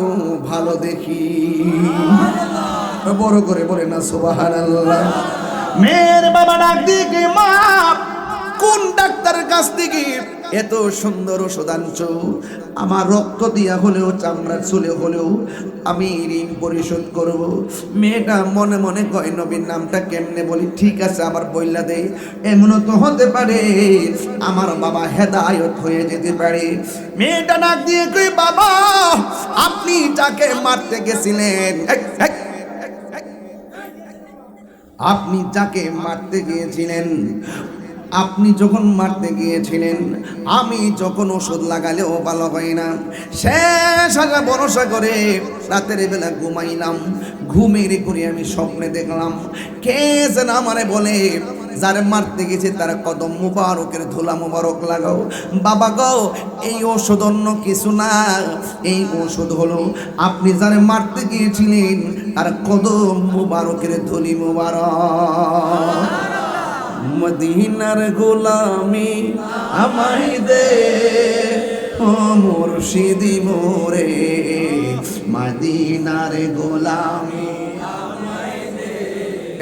ভালো দেখি। বড় করে বলে না সুবহানাল্লাহ। মেয়ের বাবা ডাক দিয়ে মা কোন ডাক্তারের কাছ থেকে এত সুন্দর ওষুধ আনছো? আমার রক্ত দিয়া হলেও চামড়ার চুলে হলেও আমি ঋণ পরিশোধ করব। মেয়েটা মনে মনে কয় নবীর নামটা কেমনে বলি, ঠিক আছে আবার বইলা দে, এমনও তো হতে পারে আমার বাবা হেদায়েত হয়ে যেতে পারে। মেয়েটা ডাক দিয়ে কই বাবা আপনি যাকে মারতে গেছিলেন, আপনি যাকে মারতে গিয়েছিলেন, আপনি যখন মারতে গিয়েছিলেন আমি যখন ওষুধ লাগালেও ভালো হয় না, শেষ হাজার ভরসা করে রাতের বেলা ঘুমাইলাম, ঘুমের করে আমি স্বপ্নে দেখলাম কে যেন আমারে বলে যারে মারতে গেছে তার কদম মুবারকের ধুলা মুবারক লাগাও। বাবা গো এই ওষুধ অন্য কিছু না, এই ওষুধ হলো আপনি যারে মারতে গিয়েছিলেন তার কদম মুবারকের ধুলি মুবারক। মদিনার গোলামি আমায় দে ও মুর্শিদি মোরে, মদিনার গোলামি আমায় দে।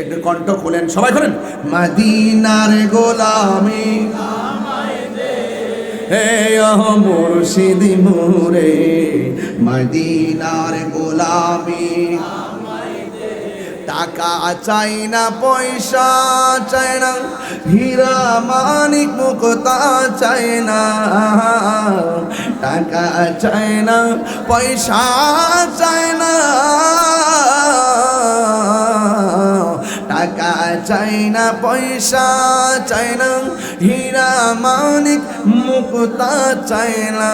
একটু কণ্ঠ খোলেন, সবাই খোলেন। মদিনার গোলামি আমায় দে হে ও মুর্শিদি মোরে, মদিনার গোলামি। টাকা চাই না পয়সা চাই না, হীরা মানিক মুক্তা চাই না, টাকা চাই না পয়সা চাই না, টাকা চাই না পয়সা চাই না, হীরা মানিক মুক্তা চাই না,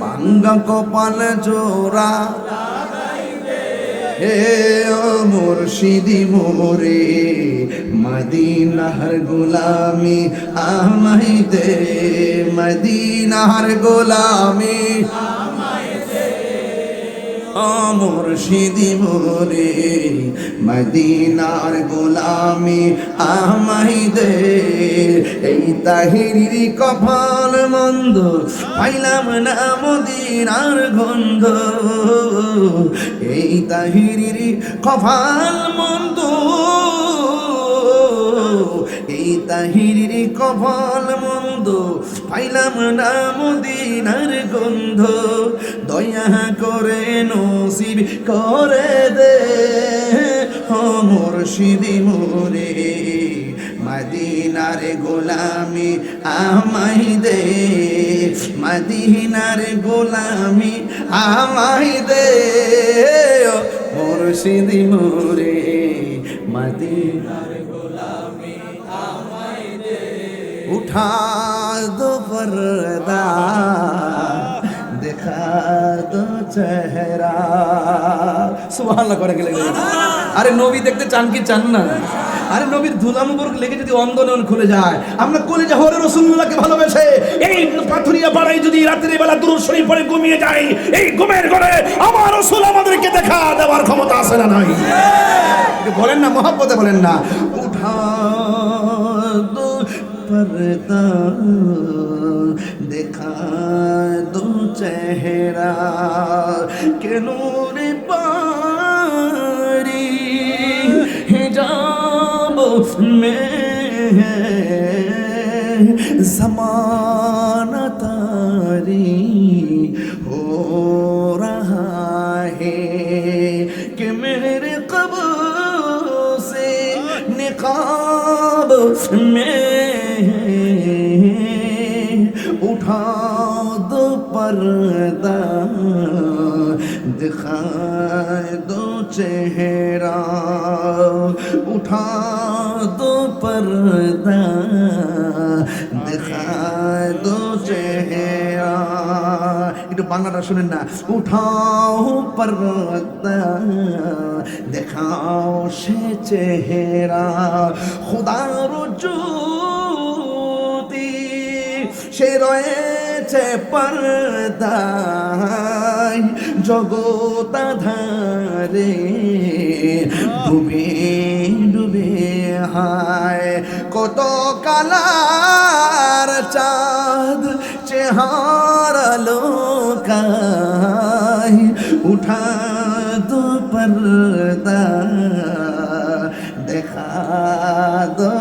ভাঙ্গা কপাল জোড়া হে ও মুর্শিদি মোরে, মদিনার গোলামি আমায় দে, মদিনার গোলামি আমায় দে ও মুর্শিদি মোরে, মদিনার গোলামি আমায় দে। এই তাহিরির কপাল মন্দ পাইলাম না মদিনার গন্ধ, এই তাহিরির কপাল মন্দ, এই তাহিরির কপাল মন্দ পাইলাম না মদিনার গন্ধ, দয়া করে নসিব করে দে ও মুর্শিদি মোরে, মদিনার গোলামি আমায় দে, মদিনার গোলামি আমায় দে মুর্শিদি মোরে মদিনার গোলামি আমায় দে উঠা দো পর্দা দেখা দো চেহারা সুবহানাল্লাহ করে গেলে আরে নবী দেখতে চান কি চান না আরে নবীর ধুলামুবর লেগে যদি অন্ধনয়ন খুলে যায় আমরা কলিজা হরে রাসূলুল্লাহকে ভালোবেসে এই পাথরিয়া পাড়ায় যদি রাতের বেলা দুরূদ শরীফ পড়ে ঘুমিয়ে যাই এই ঘুমের ঘরে আমার রাসূল আমাদেরকে দেখা দেওয়ার ক্ষমতা আছে না নাই বলেন না মহব্বতে বলেন না উঠা দো पर्दा देखा दो चेहरा के नूर पारी हिजाब में ज़माना तारी हो रहा है कि मेरे क़ब्र से निकाब में उठा दो पर्दा दिखा दो चेहरा उठा दो पर्दा दिखा दो चेहरा একটু বাংলাটা শুনেন না উঠাও পর্দা দেখাও সে চেহারা খুদার জ্যোতি সে রয়েছে পর্দায় জগতাধারে ডুবে ডুবে হায় কত কালার চাঁদ চেহারা লোকায় উঠা দো পর্দা দেখা দো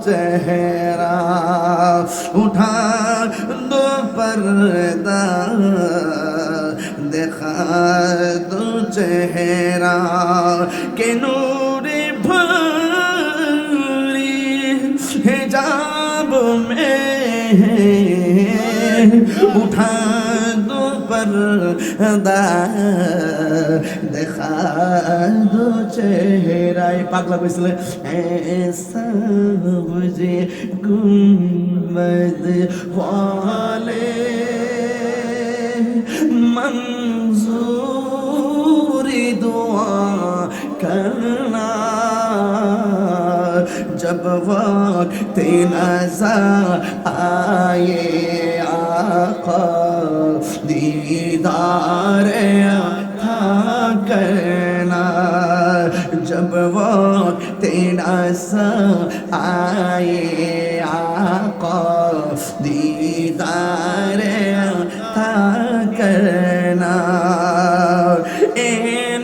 চেহারা উঠা দো পর্দা দেখা দো চেহারা কে নূরে ভরি হিজাব মে উঠা দো पर्दा দেখা দো চেহারায় পাগলা কইছিল ऐसा मुझे गुंबद वाले मंजूरी दुआ करना जब वक्त नज़र आए आका दीदार था करना जब वक्त नज़र आए आका दीदार था करना ए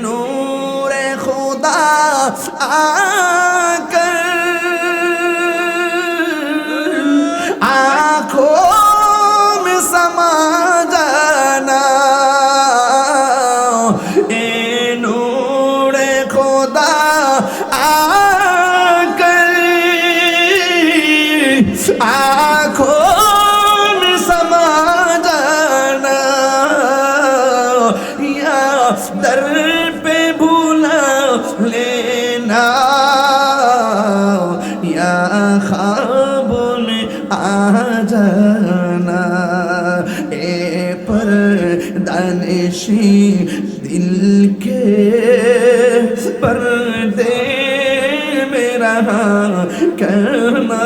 नूर खुदा आकर आँखों में समा जाना ए नूर खुदा आकर आँखों में समा जाना या दर पे भूला लेना या ख्वाब में आ जाना ए पर दानिशी दिल के पर्दे में रहा करना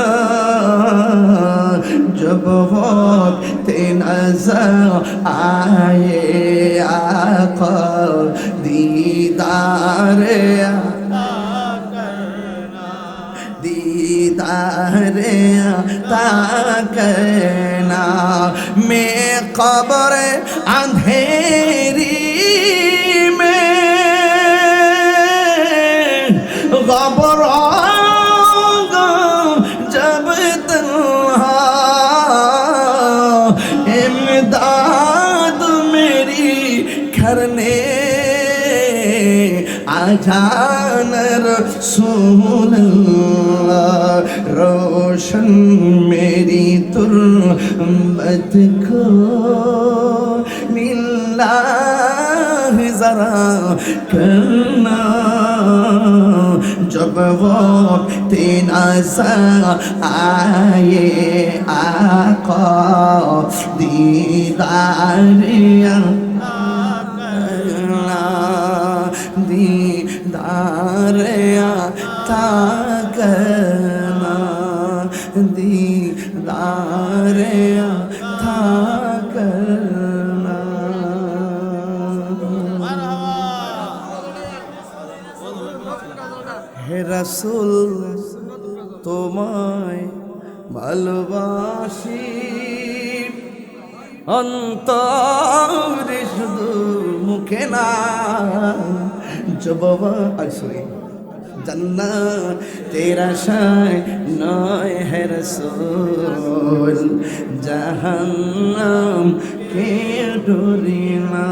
जब वक्त नज़र आए आका दीदार दीदार ता करना मैं कब्र अंधेरी में घबराऊंगा जब तन्हा इमदाद मेरी करने आजान रसूलल्लाह रोशन मेरी तुरबत को निल्लाह जरा करना जब वो नज़र आए आका दीदारिया दीदारिया था करना दीदारिया था करना। হে রাসূল তোমায় ভালোবাসি অন্তরে শুধু মুখে না জবাব আসে जन्नत तेरा शाय नय है रसूल जहन्नम के डोरीना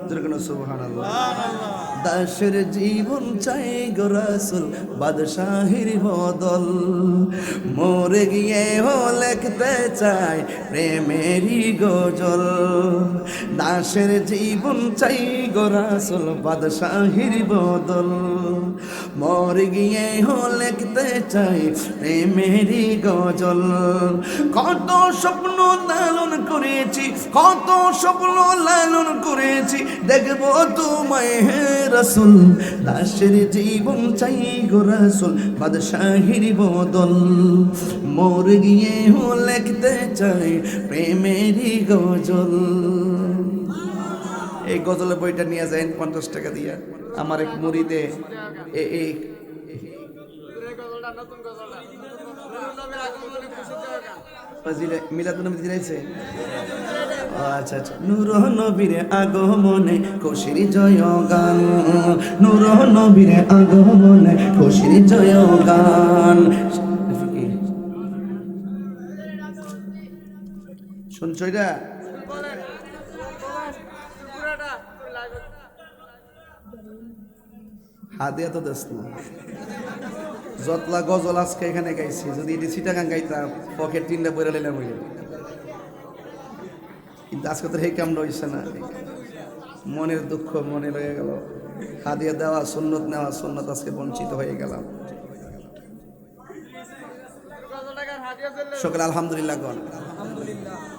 दुर्गनो सुबहानाल्लाह दाशर जीवन चाই গো রাসূল বাদশাহীর বদল মরে গিয়ে হো লিখতে চাই প্রেমেরই গজল দাসের জীবন চাই গো রাসূল বাদশাহীর বদল মরে গিয়ে হো লিখতে চাই প্রেমেরই গজল কত স্বপ্ন লালন করেছি কত স্বপ্ন লালন করেছি দেখবো তোমায় হে রাসূল দাসের জীবন চাই গো রাসূল বাদশাহীর বদল মরে গিয়ে হো লিখতে চাই প্রেমেরই গজল। এই গজলের বইটা নিয়ে যান 50 টাকা দিয়া আমার এক মুরিদে এই মিলাদুন্নবী দিয়েছে। আচ্ছা আচ্ছা নূর নবীর আগমনে খুশির জয় গান নূর নবীর আগমনে খুশির জয় গান শুনছো এটা হাদিয়া তো দেশ না যতলা গজল আজকে এখানে গাইছি যদি এটি চিটাগাং গাইতাম পকেট 3টা বইরা লাইলাম হইল কিন্তু আজকে তো এই কামটা হইছে না মনের দুঃখ মনে রয়ে গেল হাদিয়া দেওয়া সুন্নত নেওয়া সুন্নত আজকে বঞ্চিত হয়ে গেলাম সকলে আলহামদুলিল্লাহ গণ।